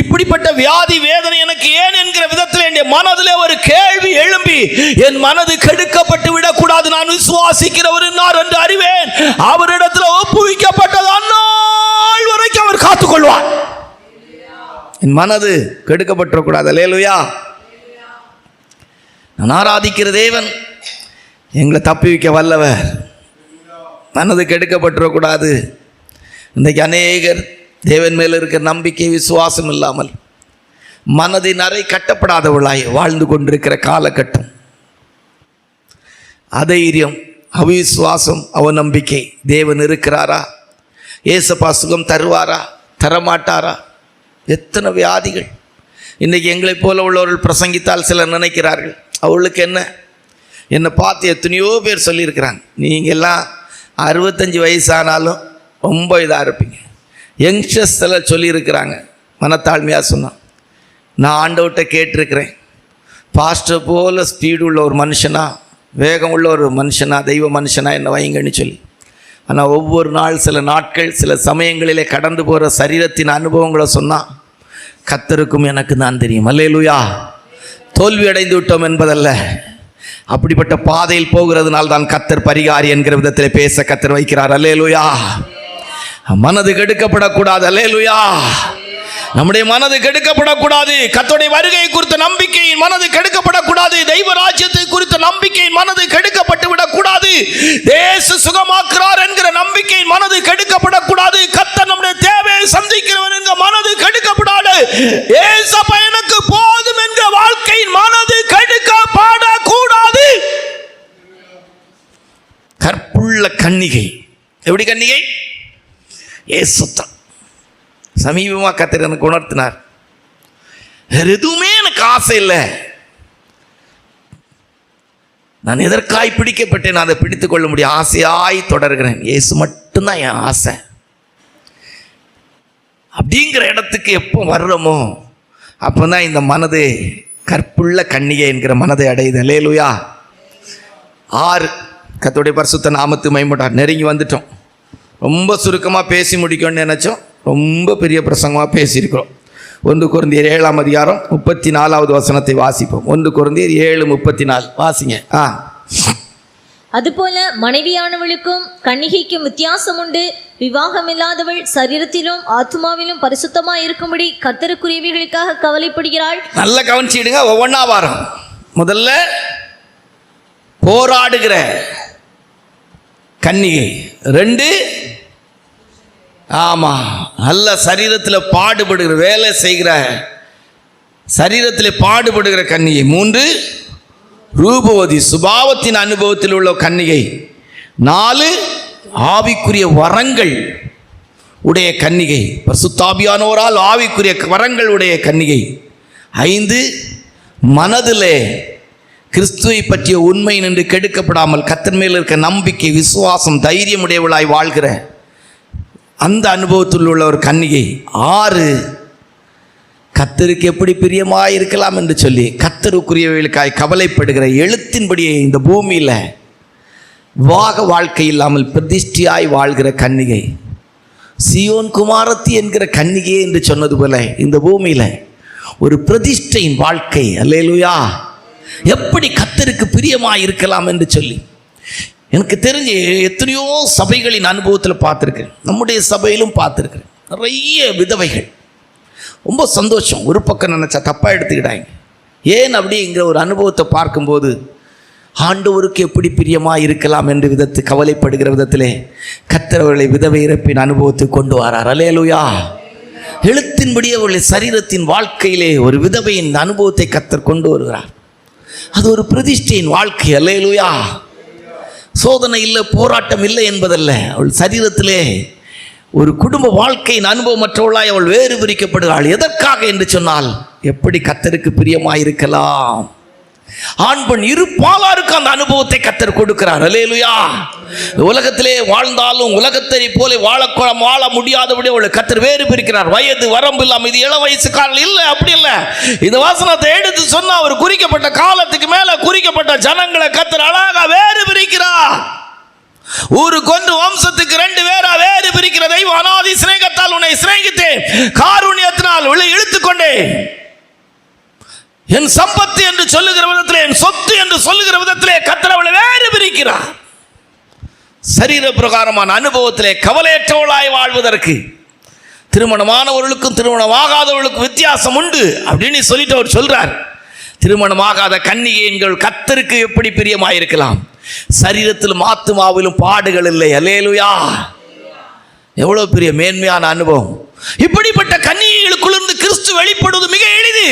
இப்படிப்பட்ட வியாதி வேதனை எனக்கு ஏன் என்கிற விதத்தில் என்னுடைய மனதிலே ஒரு கேள்வி எழும்பி என் மனது கெடுக்கப்பட்டு விடக்கூடாது. நான் விசுவாசிக்கிறவர் என்னார் என்று அறிவேன். அவரிடத்தில் ஒப்புவிக்கப்பட்டது அந்நாள் வரைக்கும் அவர் காத்துக்கொள்வார். என் மனது கெடுக்கப்பட்டுக்கூடாது. அல்லேலூயா. நான் ஆராதிக்கிற தேவன் எங்களை தப்புவிக்க வல்லவர். மனது கெடுக்கப்பட்டுக்கூடாது. இன்றைக்கு அநேகர் தேவன் மேல் இருக்கிற நம்பிக்கை, விசுவாசம் இல்லாமல் மனதின் அறை கட்டப்படாதவளாய் வாழ்ந்து கொண்டிருக்கிற காலகட்டம். அதைரியம், அவிசுவாசம், அவநம்பிக்கை. தேவன் இருக்கிறாரா? ஏசப்பா சுகம் தருவாரா? தரமாட்டாரா? எத்தனை வியாதிகள் இன்றைக்கி எங்களை போல உள்ளவர்கள் பிரசங்கித்தால் சிலர் நினைக்கிறார்கள், அவளுக்கு என்னை பார்த்து எத்தனையோ பேர் சொல்லியிருக்கிறாங்க, நீங்கள்லாம் 65 வயசானாலும் ரொம்ப இதாக இருப்பீங்க. யங்ஸ்டர்ஸ் எல்லாம் சொல்லியிருக்கிறாங்க. மனத்தாழ்மையாக சொன்னான், நான் ஆண்டவர்கிட்ட கேட்டிருக்கிறேன், பாஸ்டர் போல் ஸ்பீடு உள்ள ஒரு மனுஷனா, வேகம் உள்ள ஒரு மனுஷனா, தெய்வ மனுஷனா என்னை வைங்கன்னு சொல்லி. ஆனால் ஒவ்வொரு நாள் சில நாட்கள் சில சமயங்களிலே கடந்து போகிற சரீரத்தின் அனுபவங்களை சொன்னால் கர்த்தருக்கும் எனக்கு தான் தெரியும். அல்லேலூயா. தோல்வி அடைந்து விட்டோம் என்பதல்ல, அப்படிப்பட்ட பாதையில் போகிறதுனால் தான் கர்த்தர் பரிகாரி என்கிற விதத்தில் பேச கர்த்தர் வைக்கிறார். அல்லேலூயா. மனது கெடுக்கப்படக்கூடாது. அல்லேலூயா. நம்முடைய மனது கெடுக்கப்படக்கூடாது. கர்த்தருடைய வருகை குறித்த நம்பிக்கையின் மனது கெடுக்கப்படக்கூடாது. தெய்வ ராஜ்யத்தை குறித்த நம்பிக்கையின் மனது கெடுக்கப்பட்டு விடக்கூடாது. தேச சுகமாக்குறார் என்கிற நம்பிக்கையின் மனது கெடுக்கப்படக்கூடாது. கர்த்தர் நம்முடைய தேவையை சந்திக்கிறவன் என்கிற மனது கெடுக்கப்படாது. ஏசப்பா எனக்கு போதும் என்கிற வாழ்க்கையின் மனது கெடுக்கப்படக்கூடாது. கற்புள்ள கன்னிகை. எப்படி கன்னிகை? ஏசுத்தான். சமீபமாக கர்த்தர் எனக்கு உணர்த்தினார், வேறு எதுவுமே எனக்கு ஆசை இல்லை, நான் எதற்காய் பிடிக்கப்பட்டேன், அதை பிடித்துக் கொள்ள முடியும், ஆசையாய் தொடர்கிறேன், இயேசு மட்டும்தான் என் ஆசை அப்படிங்கிற இடத்துக்கு எப்போ வர்றோமோ அப்போ தான் இந்த மனது கற்புள்ள கன்னிகை என்கிற மனதை அடையுது. அல்லேலூயா. 6 கர்த்தருடைய பரிசுத்த நாமத்து மகிமைப்பட்டார். நெருங்கி வந்துட்டோம். ரொம்ப சுருக்கமாக பேசி முடிக்கணும்னு நினச்சோம், ரொம்ப பெரிய பிரசங்கமாக பேசியிருக்கிறோம். 1 கொரிந்தியர் 7ஆம் அதிகாரம் 34வது வசனத்தை வாசிப்போம். 1 கொரிந்தியர் 7:34 வாசிங்க. அதுபோல மனைவியானவளுக்கும் கன்னிகைக்கும் வித்தியாசம் உண்டு. விவாகமில்லாதவள் சரீரத்திலும் ஆத்மாவிலும் பரிசுத்தமாய் இருக்கும்படி கர்த்தருக்குரியவைகளுக்காக கவலைப்படுகிறாள். நல்ல கவனிச்சிடுங்க. ஒவ்வொன்றா வாரம். முதல்ல போராடுகிற கன்னிகை. 2 நல்ல சரீரத்தில் பாடுபடுகிற, வேலை செய்கிற சரீரத்தில் பாடுபடுகிற கன்னிகை. 3 ரூபவதி, சுபாவத்தின் அனுபவத்தில் உள்ள கன்னிகை. 4 ஆவிக்குரிய வரங்கள் உடைய கன்னிகை, பரிசுத்தாவியானவரால் ஆவிக்குரிய வரங்கள் உடைய கன்னிகை. 5 மனதிலே கிறிஸ்துவை பற்றிய உண்மை நின்று கெடுக்கப்படாமல் கர்த்தர் மேல் இருக்க நம்பிக்கை, விசுவாசம், தைரியம் உடையவளாய் வாழ்கிற அந்த அனுபவத்தில் உள்ள ஒரு கன்னிகை. 6 கர்த்தருக்கு எப்படி பிரியமாக இருக்கலாம் என்று சொல்லி கர்த்தருக்குரியவர்களுக்காய் கவலைப்படுகிற, எழுத்தின்படியே இந்த பூமியில் விவாக வாழ்க்கை இல்லாமல் பிரதிஷ்டியாய் வாழ்கிற கன்னிகை. சியோன் குமாரத்தி என்கிற கன்னிகை என்று சொன்னது போல இந்த பூமியில் ஒரு பிரதிஷ்டையின் வாழ்க்கை. அல்லேலூயா. எப்படி கர்த்தருக்கு பிரியமாக இருக்கலாம் என்று சொல்லி எனக்கு தெரிஞ்சு எத்தனையோ சபைகளின் அனுபவத்தில் பார்த்துருக்கேன், நம்முடைய சபையிலும் பார்த்துருக்கிறேன். நிறைய விதவைகள். ரொம்ப சந்தோஷம். ஒரு பக்கம் நினச்சா தப்பாக எடுத்துக்கிட்டாங்க. ஏன் அப்படிங்கிற ஒரு அனுபவத்தை பார்க்கும்போது ஆண்டவருக்கு எப்படி பிரியமாக இருக்கலாம் என்று கவலைப்படுகிற விதத்திலே கர்த்தர் அவர்களை விதவை இறப்பின் அனுபவத்தை கொண்டு வரார். அல்லேலூயா. எழுத்தின்படி அவர்களை சரீரத்தின் வாழ்க்கையிலே ஒரு விதவையின் அனுபவத்தை கர்த்தர் கொண்டு வருகிறார். அது ஒரு பிரதிஷ்டையின் வாழ்க்கை. அல்லேலூயா. சோதனை இல்லை, போராட்டம் இல்லை என்பதல்ல. அவள் சரீரத்திலே ஒரு குடும்ப வாழ்க்கையின் அனுபவமற்றவளாய் அவள் வேறு பிரிக்கப்படுகிறாள். எதற்காக என்று சொன்னால், எப்படி கர்த்தருக்கு பிரியமாய் இருக்கலாம். ஆண் பெண் இரு பாலாருக்கு அந்த அனுபவத்தை கர்த்தர் கொடுக்கிறார். அல்லேலூயா. உலகத்திலே வாழ்ந்தாலும் உலகத்தை போல வாழ முடியாதபடி அவளை கர்த்தர் வேறு பிரிக்கிறார். வயது வரம்பு இல்லாமல் இது இள வயசுக்காரர்கள் இல்லை, அப்படி இல்லை. இந்த வசனத்தை எடுத்து சொன்னா அவர் குறிக்கப்பட்ட காலத்துக்கு மேல குறிக்கப்பட்ட ஜனங்களை கர்த்தர் அழகா வேறு பிரிக்கிறார். ஊருக்கு 1 வம்சத்துக்கு 2 பேரா வேறு பிரிக்கிற தெய்வம் அநாதி சிநேகத்தால் உன்னை சிநேகித்தேன், காருண்யத்தினால் உள்ள இழுத்துக்கொண்டேன். என் சம்பத்து என்று சொல்லுகிற விதத்திலே, என் சொத்து என்று சொல்லுகிற விதத்திலே கர்த்தர் அவளை வேறு பிரிக்கிறார். சரீர பிரகாரமான அனுபவத்திலே கவலையற்றவளாய் வாழ்வதற்கு திருமணமானவர்களுக்கும் திருமணமாகாதவர்களுக்கும் வித்தியாசம் உண்டு அப்படின்னு சொல்லிட்டு அவர் சொல்றார். திருமணமாகாத கன்னிகை எங்கள் கர்த்தருக்கு எப்படி பிரியமாயிருக்கலாம். சரீரத்திலும் ஆத்துமாவிலும் பாடுகள் இல்லை. அல்லேலூயா. எவ்வளவு பெரிய மேன்மையான அனுபவம். இப்படிப்பட்ட கன்னிகைகளுக்குள்ளிருந்து கிறிஸ்து வெளிப்படுவது மிக எளிது.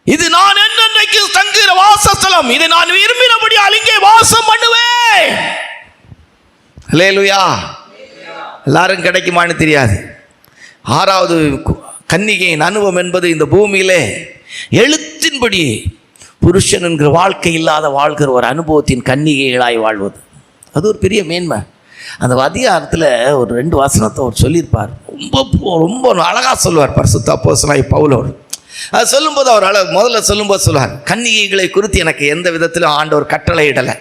இது நான் என்னென்றைக்கு தங்குகிற வாசஸ்தலம், இதை நான் விரும்பினபடி அங்கே வாசம் பண்ணுவேன். அல்லேலூயா. எல்லாரும் கிடைக்குமான்னு தெரியாது. 6வது கன்னிகையின் அனுபவம் என்பது இந்த பூமியிலே எழுத்தின்படி புருஷன் என்கிற வாழ்க்கை இல்லாத வாழ்கிற ஒரு அனுபவத்தின் கன்னிகைகளாய் வாழ்வது. அது ஒரு பெரிய மேன்மை. அந்த அதிகாரத்தில் ஒரு 2 வசனத்தை அவர் சொல்லியிருப்பார். ரொம்ப அழகாக சொல்லுவார் பரிசுத்த அப்போஸ்தலனாகிய பவுல். அது சொல்லும்போது அவர் முதல்ல சொல்லும்போது சொல்லுவார், கன்னிகைகளை குறித்து எனக்கு எந்த விதத்திலும் ஆண்டவர் கட்டளை இடலை.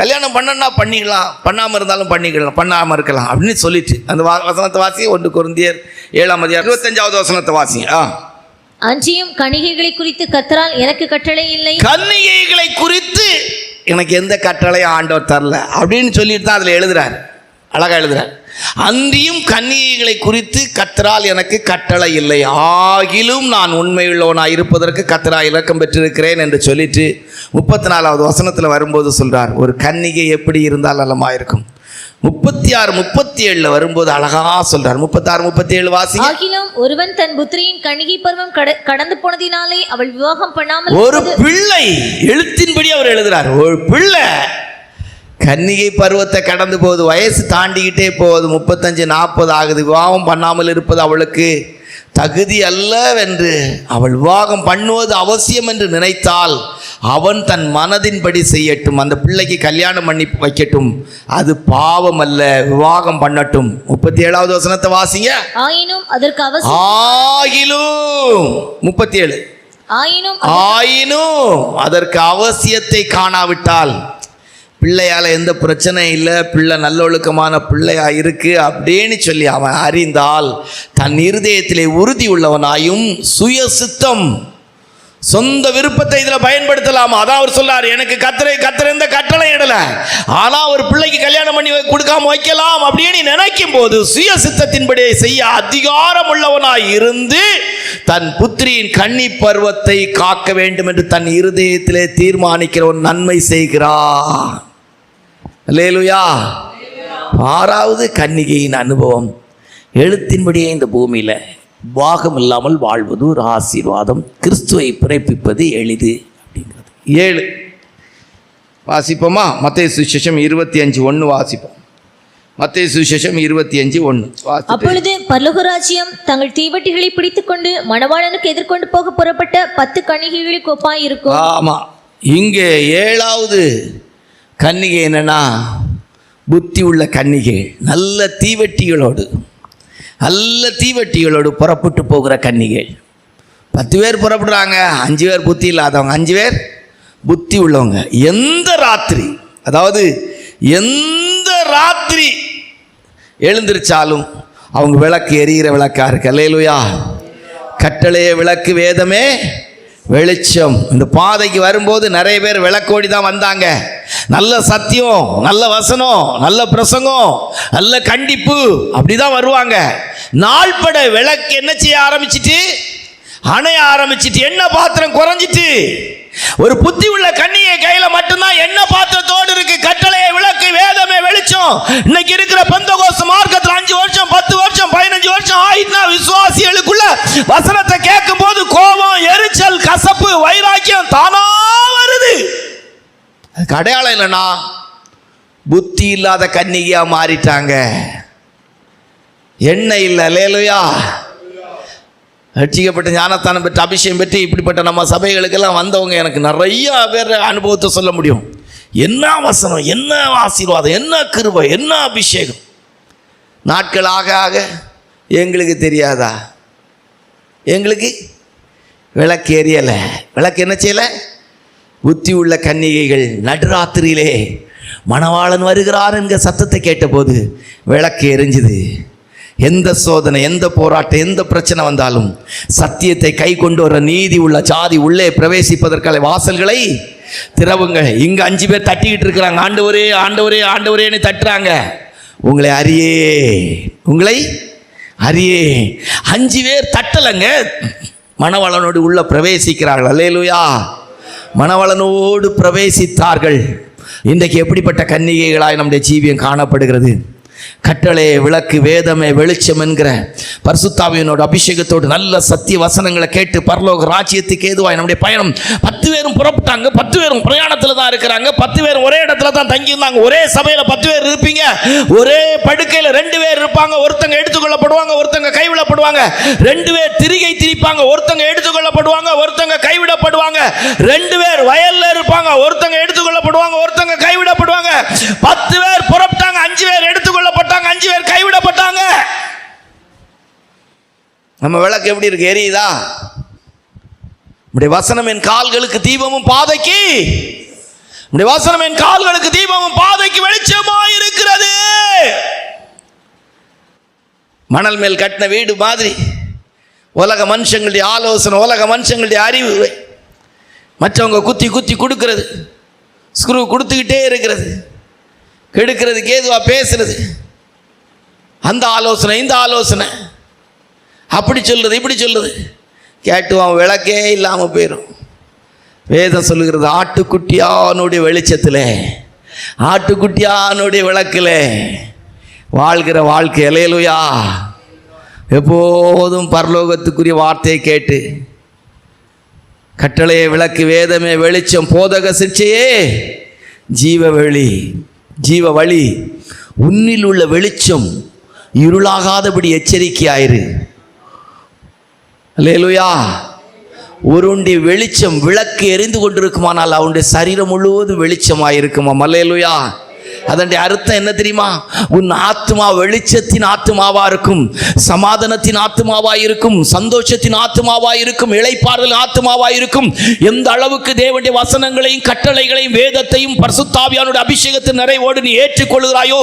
கல்யாணம் பண்ணனா பண்ணிக்கலாம், பண்ணாமல் இருந்தாலும் பண்ணிக்கலாம், பண்ணாமல் இருக்கலாம் அப்படின்னு சொல்லிட்டு அந்த வசனத்தை வாசி. 1 கொரிந்தியர் 7ஆம் அதிகாரம் 25வது வசனத்தை வாசி. அன்றியும் கன்னிகைகளை குறித்து கர்த்தரால் எனக்கு கட்டளை இல்லை. கன்னிகைகளை குறித்து எனக்கு எந்த கட்டளையும் ஆண்டவர் தரல அப்படின்னு சொல்லிட்டு தான் அதில் எழுதுறாரு. அழகா எழுதுறார். அன்றியும் கன்னிகைகளை குறித்து கர்த்தரால் எனக்கு கட்டளை இல்லை, ஆகிலும் நான் உண்மையுள்ளவனாய் இருப்பதற்கு கர்த்தரால் இரக்கம் பெற்றிருக்கிறேன் என்று சொல்லிட்டு 34வது வசனத்தில் வரும்போது சொல்றார், ஒரு கன்னிகை எப்படி இருந்தால் நலமாயிருக்கும். 36, 37 வரும்போது அழகா சொல்றார். 36, 37 வாசி. ஆகிலும் ஒருவன் தன் புத்திரியின் கன்னிகை பருவம் கடந்து போனதினாலே அவள் விவாகம் பண்ணாமல், ஒரு பிள்ளை, எழுத்தின்படி அவர் எழுதுறார், ஒரு பிள்ளை கன்னிகை பருவத்தை கடந்து போகுது, வயசு தாண்டிக்கிட்டே போகுது, 35, 40 ஆகுது, விவாகம் பண்ணாமல் இருப்பது அவளுக்கு தகுதி அல்லவென்று அவள் விவாகம் பண்ணுவது அவசியம் என்று நினைத்தால் அவன் தன் மனதின்படி செய்யட்டும், அந்த பிள்ளைக்கு கல்யாணம் பண்ணி வைக்கட்டும், அது பாவம் அல்ல, விவாகம் பண்ணட்டும். 37வது வசனத்தை வாசிங்க. ஆயினும் அதற்கு ஆகிலும் 37 ஆயினும் அதற்கு அவசியத்தை காணாவிட்டால், பிள்ளையால் எந்த பிரச்சனையும் இல்லை, பிள்ளை நல்லொழுக்கமான பிள்ளையா இருக்கு அப்படின்னு சொல்லி அவன் அறிந்தால் தன் இருதயத்திலே உறுதி உள்ளவனாயும் சுய சித்தம் சொந்த விருப்பத்தை இதில் பயன்படுத்தலாமா? அதான் அவர் சொல்லார், எனக்கு கத்தரை எந்த கட்டளை இடல, ஆனால் ஒரு பிள்ளைக்கு கல்யாணம் பண்ணி கொடுக்காம வைக்கலாம் அப்படின்னு நினைக்கும் போது சுய சித்தத்தின்படி செய்ய அதிகாரம் உள்ளவனாய் இருந்து தன் புத்திரியின் கன்னி பருவத்தை காக்க வேண்டும் என்று தன் இருதயத்திலே தீர்மானிக்கிறவன் நன்மை செய்கிறான். அல்லேலூயா. 6வது கன்னிகையின் அனுபவம். எழுத்தின்படியே இந்த பூமியில் பாகம் இல்லாமல் வாழ்வது ஒரு ஆசீர்வாதம், கிறிஸ்துவை பிறப்பிப்பது எளிது அப்படிங்கிறது. 7 வாசிப்போமா? மத்தேயு சுவிசேஷம் 25:1 வாசிப்போம். மத்தேயு சுவிசேஷம் 25:1. அப்பொழுது பரலோகராஜ்யம் தங்கள் தீவட்டிகளை பிடித்துக்கொண்டு மணவாளனுக்கு எதிர்கொண்டு போக புறப்பட்ட 10 கன்னிகைகளுக்கு ஒப்பாய் இருக்கும். ஆமா, இங்கே 7வது கன்னிகை என்னன்னா, புத்தி உள்ள கன்னிகை, நல்ல தீவட்டிகளோடு புறப்பட்டு போகிற கன்னிகை. 10 பேர் புறப்படுறாங்க, 5 பேர் புத்தி இல்லாதவங்க, 5 பேர் புத்தி உள்ளவங்க. எந்த ராத்திரி எழுந்திருச்சாலும் அவங்க விளக்கு எரிகிற விளக்கா இருக்கு. அல்லேலூயா. கட்டளைய விளக்கு, வேதமே வெளிச்சம். இந்த பாதைக்கு வரும்போது நிறைய பேர் விளக்கோடி தான் வந்தாங்க. நல்ல சத்தியம், நல்ல வசனம், நல்ல பிரசங்கம், நல்ல கண்டிப்பு, அப்படிதான் வருவாங்க. நாள்பட விளக்கு என்ன செய்ய ஆரம்பிச்சிட்டு, அணைய ஆரம்பிச்சிட்டு, என்ன பாத்திரம் குறைஞ்சிட்டு. ஒரு புத்தி உள்ள கன்னிகை கையில மட்டும்தான் என்ன பாத்திரத்தோடு இருக்கு, கட்டளைய விளக்கு, வேதமே வெளிச்சம். இன்னைக்கு இருக்கிற பெந்தகோஸ்து மார்க்கத்தில் 5 வருஷம் 10 வருஷம் 15 வருஷம் ஆயிட்டுனா விசுவாசிகளுக்குள்ள வசனத்தை கேட்கும் போது கோபம், எரிச்சல், கசப்பு, வைராக்கியம் தானா வருது. அதுக்கு அடையாளம் இல்லைன்னா புத்தி இல்லாத கன்னிகையா மாறிட்டாங்க. எண்ணெய் இல்லை. அல்லேலூயா. ரட்சிக்கப்பட்ட ஞானத்தானம் பெற்று அபிஷேகம் பெற்று இப்படிப்பட்ட நம்ம சபைகளுக்கெல்லாம் வந்தவங்க எனக்கு நிறைய பேர் அனுபவத்தை சொல்ல முடியும். என்ன வசனம், என்ன ஆசீர்வாதம், என்ன கிருபை, என்ன அபிஷேகம். நாட்கள் ஆக ஆக எங்களுக்கு தெரியாதா, எங்களுக்கு விளக்கு எரியலை. விளக்கு என்ன செய்யலை? புத்தி உள்ள கன்னிகைகள் நடுராத்திரியிலே மணவாளன் வருகிறார் என்கிற சத்தத்தை கேட்டபோது விளக்கு எரிஞ்சுது. எந்த சோதனை, எந்த போராட்டம், எந்த பிரச்சனை வந்தாலும் சத்தியத்தை கை கொண்டு வர நீதி உள்ள ஜாதி உள்ளே பிரவேசிப்பதற்கான வாசல்களை திறவுங்க. இங்க 5 பேர் தட்டிக்கிட்டு இருக்கிறாங்க, ஆண்டவரே ஆண்டவரே ஆண்டவரேன்னு தட்டுறாங்க. உங்களை அறியே 5 பேர் தட்டலைங்க, மணவாளனோடு உள்ள பிரவேசிக்கிறார்கள். அல்லேலூயா. மணவாளனோடு பிரவேசித்தார்கள். இன்றைக்கு எப்படிப்பட்ட கன்னிகைகளாய் நம்முடைய ஜீவியம் காணப்படுகிறது. கட்டளை விளக்கு, வேதமே வெளிச்சம் என்கிற பரிசுத்தாவியனோட அபிஷேகத்தோடு நல்ல சத்திய வசனங்களை கேட்டு பரலோக ராஜ்யத்துக்கு ஏதுவாய் நம்முடைய பயணம். 10 பேரும் புறப்பட்டாங்க, 10 பேரும் பிரயாணத்தில் தான் இருக்கிறாங்க, 10 பேரும் ஒரே இடத்துல தான் தங்கியிருந்தாங்க. ஒரே சபையில் 10 பேர் இருப்பீங்க, ஒரே படுக்கையில் 2 பேர் இருப்பாங்க. ஒருத்தங்க எடுத்துக்கொள்ளப்படுவாங்க, ஒருத்தங்க கைவிடப்படுவாங்க. 2 பேர் திரிகை திரிப்பாங்க, ஒருத்தங்க எடுத்துக்கொள்ளப்படுவாங்க, ஒருத்தங்க கைவிடப்படுவாங்க. 2 பேர் வயல்ல இருப்பாங்க, ஒருத்தங்க எடுத்துக்கொள்ளப்படுவாங்க, ஒருத்தங்க கைவிடப்படுவாங்க. 10 பேர் புறப்பட்டாங்க, 5 பேர் எடுத்துக்கொள்ளப்பட்டாங்க, 5 பேர் கைவிடப்பட்டாங்க. நம்ம விளக்கு எப்படி இருக்கு? எரியுதா? நம்முடைய வசனம் என் கால்களுக்கு தீபமும் பாதைக்கு, நம்முடைய வசனம் என் கால்களுக்கு தீபமும் பாதைக்கு வெளிச்சமாய் இருக்கிறது. மணல் மேல் கட்டின வீடு மாதிரி உலக மனுஷங்களுடைய ஆலோசனை, உலக மனுஷங்களுடைய அறிவு, மற்றவங்க குத்தி குத்தி கொடுக்கிறது, ஸ்க்ரூ கொடுத்துக்கிட்டே இருக்கிறது, கெடுக்கிறதுக்கு ஏதுவா பேசுறது, அந்த ஆலோசனை இந்த ஆலோசனை, அப்படி சொல்லுது இப்படி சொல்லுது, கேட்டுவான் விளக்கே இல்லாமல் போயிடும். வேதம் சொல்லுகிறது, ஆட்டுக்குட்டியானுடைய வெளிச்சத்தில், ஆட்டுக்குட்டியானுடைய விளக்கில் வாழ்கிற வாழ்க்கை. அல்லேலூயா. எப்போதும் பரலோகத்துக்குரிய வார்த்தையை கேட்டு, கட்டளையை விளக்கு, வேதமே வெளிச்சம், போதக சிற்சையே ஜீவ வழி, உன்னில் உள்ள வெளிச்சம் இருளாகாதபடி எச்சரிக்கையாயிரு. அல்லேலூயா. ஒருவனுடைய வெளிச்சம் விளக்கு எரிந்து கொண்டிருக்குமானால் அவனுடைய சரீரம் முழுவதும் வெளிச்சமாக இருக்குமாம். அல்லேலூயா. அதனுடைய அர்த்தம் என்ன தெரியுமா? உன் ஆத்மா வெளிச்சத்தின் ஆத்மாவா இருக்கும், சமாதானத்தின் ஆத்மாவா இருக்கும், சந்தோஷத்தின் ஆத்மாவா இருக்கும், இளைப்பாறுதல் ஆத்மாவா இருக்கும். எந்த அளவுக்கு தேவனுடைய வசனங்களையும் கட்டளைகளையும் வேதத்தையும் பரிசுத்தாவியானுடைய அபிஷேகத்தின் நிறைவோடு நீ ஏற்றுக்கொள்கிறாயோ,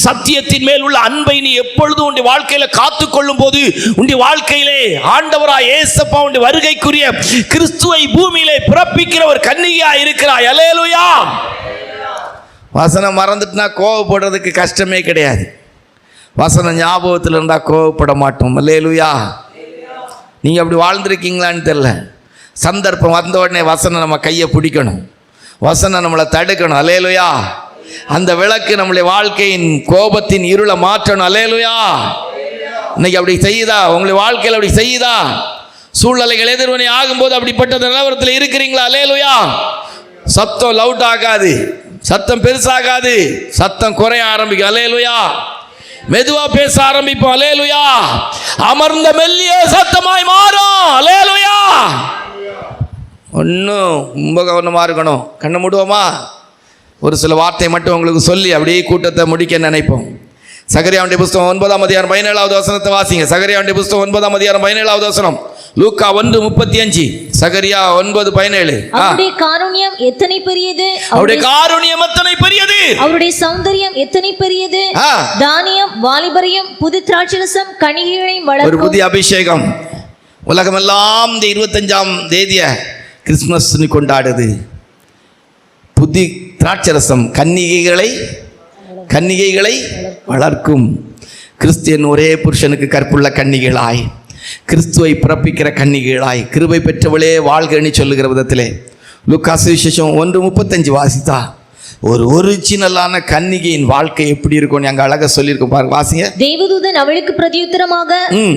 சத்தியத்தின் மேல் உள்ள அன்பை நீ எப்பொழுதும் உன்னுடைய வாழ்க்கையில காத்துக்கொள்ளும் போது உன்னுடைய வாழ்க்கையிலே ஆண்டவராய் இயேசுப்பா உன்னுடைய வருகைக்குரிய கிறிஸ்துவை பூமியிலே பிறப்பிக்கிற ஒரு கன்னிகையா இருக்கிறாய். அல்லேலூயா. வசனம் மறந்துட்டுனா கோவப்படுறதுக்கு கஷ்டமே கிடையாது. வசனம் ஞாபகத்தில் இருந்தால் கோவப்பட மாட்டோம். அல்லேலூயா. நீங்கள் அப்படி வாழ்ந்துருக்கீங்களான்னு தெரில. சந்தர்ப்பம் வந்த உடனே வசனம் நம்ம கையை பிடிக்கணும், வசனம் நம்மளை தடுக்கணும். அல்லேலூயா. அந்த விளக்கு நம்மளுடைய வாழ்க்கையின் கோபத்தின் இருளை மாற்றணும். அல்லேலூயா. இன்னைக்கு அப்படி செய்யுதா? உங்களுடைய வாழ்க்கையில் அப்படி செய்யுதா? சூழ்நிலைகள் எதிர்வினை ஆகும்போது அப்படிப்பட்ட நிலவரத்தில் இருக்கிறீங்களா? அல்லேலூயா. சத்தம் லவுட் ஆகாது, சத்தம் பெருசாகாது, சத்தம் குறைய ஆரம்பிக்கும். அல்லேலூயா. மெதுவா பேச ஆரம்பிப்போம். அல்லேலூயா. அமர்ந்த மெல்லிய சத்தமாய் மாறும். அல்லேலூயா. ஒன்றும் ரொம்ப கவனமா இருக்கணும். கண்ணை மூடுவோமா? ஒரு சில வார்த்தை மட்டும் உங்களுக்கு சொல்லி அப்படியே கூட்டத்தை முடிக்க நினைப்போம். சகரியாவுடைய புஸ்தகம் 9ஆம் அதிகாரம் 17வது வசனத்தை வாசிங்க. சகரியாவுடைய புஸ்தகம் 9ஆம் அதிகாரம் 17வது வசனம். லூக்கா 1:35, சகரியா 9:17. அவருடைய காருண்யம் எத்தனை பெரியது, அவருடைய காருண்யம் எத்தனை பெரியது, அவருடைய சௌந்தரியம் எத்தனை பெரியது. தானியம் வாலிபரையும் புது திராட்சரசம் கனிகளையும் வளர்க்கும். ஒரு புதிய அபிஷேகம். உலகமெல்லாம் இந்த 25ஆம் தேதிய கிறிஸ்துமஸ் கொண்டாடுது. புதி திராட்சரசம் கன்னிகைகளை வளர்க்கும். கிறிஸ்தியன் ஒரே புருஷனுக்கு கற்புள்ள கன்னிகைகளாய், கிறிஸ்துவை பிறப்பிக்கிற கன்னிகைகளாய், கிருபை பெற்றவளே வாழ்கன்னு சொல்லுகிற விதத்திலே லூக்கா சுவிசேஷம் 1:35 வாசித்தா ஒரு ஒரிஜினலான கன்னிகையின் வாழ்க்கை எப்படி இருக்கும்னு அங்க அழகா சொல்லியிருக்கோம். பாருங்க, வாசிங்க. தேவதூதன் அவளுக்கு பிரதியுத்தரமாக,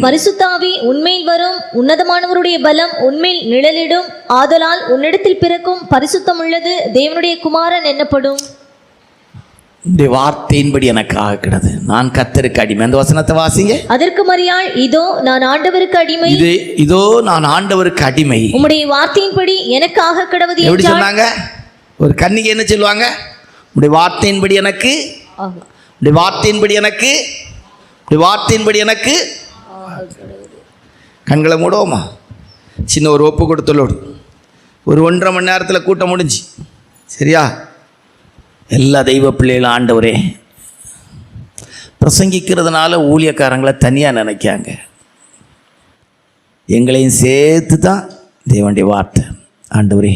பரிசுத்தாவி உன்மேல் வரும், உன்னதமானவருடைய பலம் உன்மேல் நிழலிடும், ஆதலால் உன்னிடத்தில் பிறக்கும் பரிசுத்தம் உள்ளது தேவனுடைய குமாரன் என்னப்படும். இந்த வார்த்தையின்படி எனக்கு ஆகிறது, நான் கர்த்தருக்கு அடிமை. அந்த வசனத்தை வாசிங்க. அதற்கு மரியாள், இதோ நான் ஆண்டவருக்கு அடிமை, இதோ நான் ஆண்டவருக்கு அடிமை, உம்முடைய வார்த்தையின்படி எனக்கு ஆக கடவுது. எப்படி சொன்னாங்க? ஒரு கன்னிகை என்ன சொல்லுவாங்க? உடைய வார்த்தையின்படி எனக்கு, உடைய வார்த்தையின்படி எனக்கு, உடைய வார்த்தையின்படி எனக்கு. கண்களை மூடுவோமா? சின்ன ஒரு ஒப்பு கொடுத்தலோடு ஒரு 1.5 மணி நேரத்தில் கூட்டம் முடிஞ்சு. சரியா? எல்லா தெய்வ பிள்ளைகளும் ஆண்டவரே பிரசங்கிக்கிறதுனால ஊழியக்காரங்களை தனியாக நினைக்காங்க, எங்களையும் சேர்த்து தான் தேவனுடைய வார்த்தை. ஆண்டவரே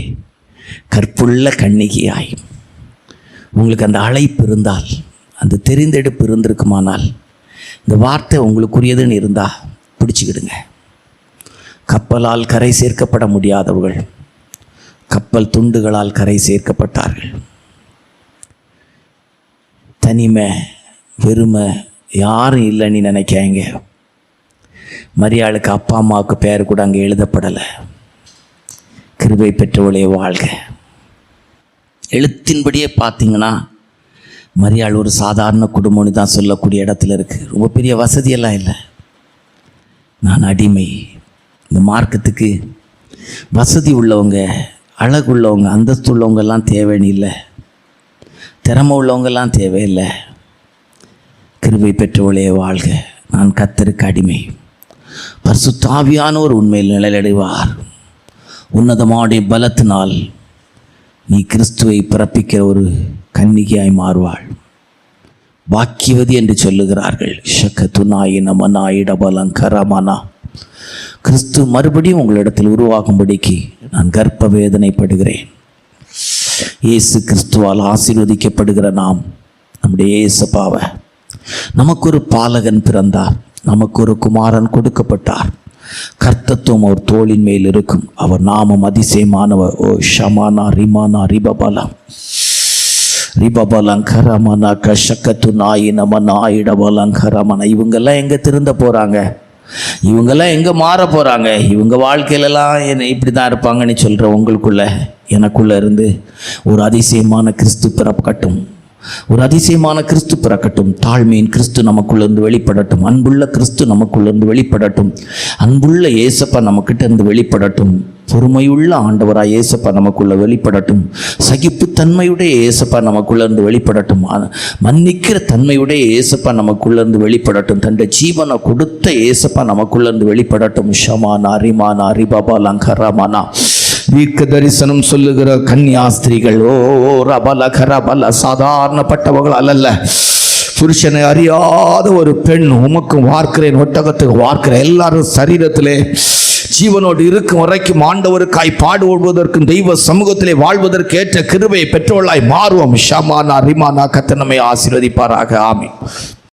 கற்புள்ள கன்னிகையாய் உங்களுக்கு அந்த அழைப்பு இருந்தால், அந்த தெரிந்தெடுப்பு இருந்திருக்குமானால், இந்த வார்த்தை உங்களுக்குரியதுன்னு இருந்தால் பிடிச்சிக்கிடுங்க. கப்பலால் கரை சேர்க்கப்பட முடியாதவர்கள் கப்பல் துண்டுகளால் கரை சேர்க்கப்பட்டார்கள். தனிமை, வெறுமை, யாரும் இல்லைன்னு நினைக்காங்க. மரியாளுக்கு அப்பா அம்மாவுக்கு பேர் கூட அங்கே எழுதப்படலை. கிருபை பெற்றவளே வாழ்க. எழுத்தின்படியே பார்த்தீங்கன்னா மரியாள் ஒரு சாதாரண குடும்பம்னு தான் சொல்லக்கூடிய இடத்துல இருக்குது. ரொம்ப பெரிய வசதியெல்லாம் இல்லை. நான் அடிமை. இந்த மார்க்கத்துக்கு வசதி உள்ளவங்க, அழகு உள்ளவங்க, அந்தஸ்து உள்ளவங்கெல்லாம் தேவைன்னு இல்லை, திறமை உள்ளவங்கெல்லாம் தேவையில்லை. கிருபை பெற்றவளே வாழ்க. நான் கர்த்தருக்கு அடிமை. பரிசுத்த ஆவியானவர் உண்மையில் நிழலடைவார். உன்னதமாவுடைய பலத்தினால் நீ கிறிஸ்துவை பிறப்பிக்கிற ஒரு கன்னிகையாய் மாறுவாள். பாக்கியவதி என்று சொல்லுகிறார்கள். ஷக்கத்துனாயி நமனாயிடபலங்கரமனா. கிறிஸ்து மறுபடியும் உங்களிடத்தில் உருவாகும்படிக்கு நான் கர்ப்ப வேதனைப்படுகிறேன். இயேசு கிறிஸ்துவால் ஆசீர்வதிக்கப்படுகிற நாம் நம்முடைய இயேசுப்பாவை, நமக்கு ஒரு பாலகன் பிறந்தார், நமக்கு ஒரு குமாரன் கொடுக்கப்பட்டார், கர்த்தத்துவம் அவர் தோளின் மேல் இருக்கும், அவர் நாமம் அதிசயமானவர். ஓ ஷமானா ரிமானா ரிபபலம் ரிபபலங்கரமனா கஷக்கத்து நாயி நம நாயிடபலங்கரமனா. இவங்கெல்லாம் எங்கே திருந்த போகிறாங்க? இவங்கெல்லாம் எங்கே மாற போகிறாங்க? இவங்க வாழ்க்கையிலலாம் என்ன இப்படி தான் இருப்பாங்கன்னு சொல்கிற உங்களுக்குள்ள, எனக்குள்ளே இருந்து ஒரு அதிசயமான கிறிஸ்து பிறக்கட்டும். ஒரு அதிசயமான கிறிஸ்து பிறக்கட்டும். தாழ்மையின் கிறிஸ்து நமக்குள்ளேருந்து வெளிப்படட்டும். அன்புள்ள கிறிஸ்து நமக்குள்ளேருந்து வெளிப்படட்டும். அன்புள்ள ஏசப்பா நம்மக்கிட்ட இருந்து வெளிப்படட்டும். பொறுமையுள்ள ஆண்டவராய் ஏசப்பா நமக்குள்ள வெளிப்படட்டும். சகிப்புத்தன்மையுடைய ஏசப்பா நமக்குள்ளேருந்து வெளிப்படட்டும். மன்னிக்கிற தன்மையுடைய ஏசப்பா நமக்குள்ளேருந்து வெளிப்படட்டும். தன்னுடைய ஜீவனை கொடுத்த ஏசப்பா நமக்குள்ளேருந்து வெளிப்படட்டும். ஷமானா அரிமானா அரிபாபா லங்கரமானா. தீர்க்க தரிசனம் சொல்லுகிற கன்னியாஸ்திரிகள் ஓ ரபல கரபல சாதாரணப்பட்டவர்கள் அல்ல. புருஷனை அறியாத ஒரு பெண், உமக்கும் வார்க்கிறேன் ஒட்டகத்துக்கு வார்க்கிற எல்லாரும் சரீரத்திலே ஜீவனோடு இருக்கும் வரைக்கும் ஆண்டவருக்காய் பாடுவதற்கும் தெய்வ சமூகத்திலே வாழ்வதற்கு ஏற்ற கிருபையை பெற்றோர்களாய் மாறுவோம். ஷமானா ரிமானா. கர்த்தர் நம்மை ஆசீர்வதிப்பாராக. ஆமென்.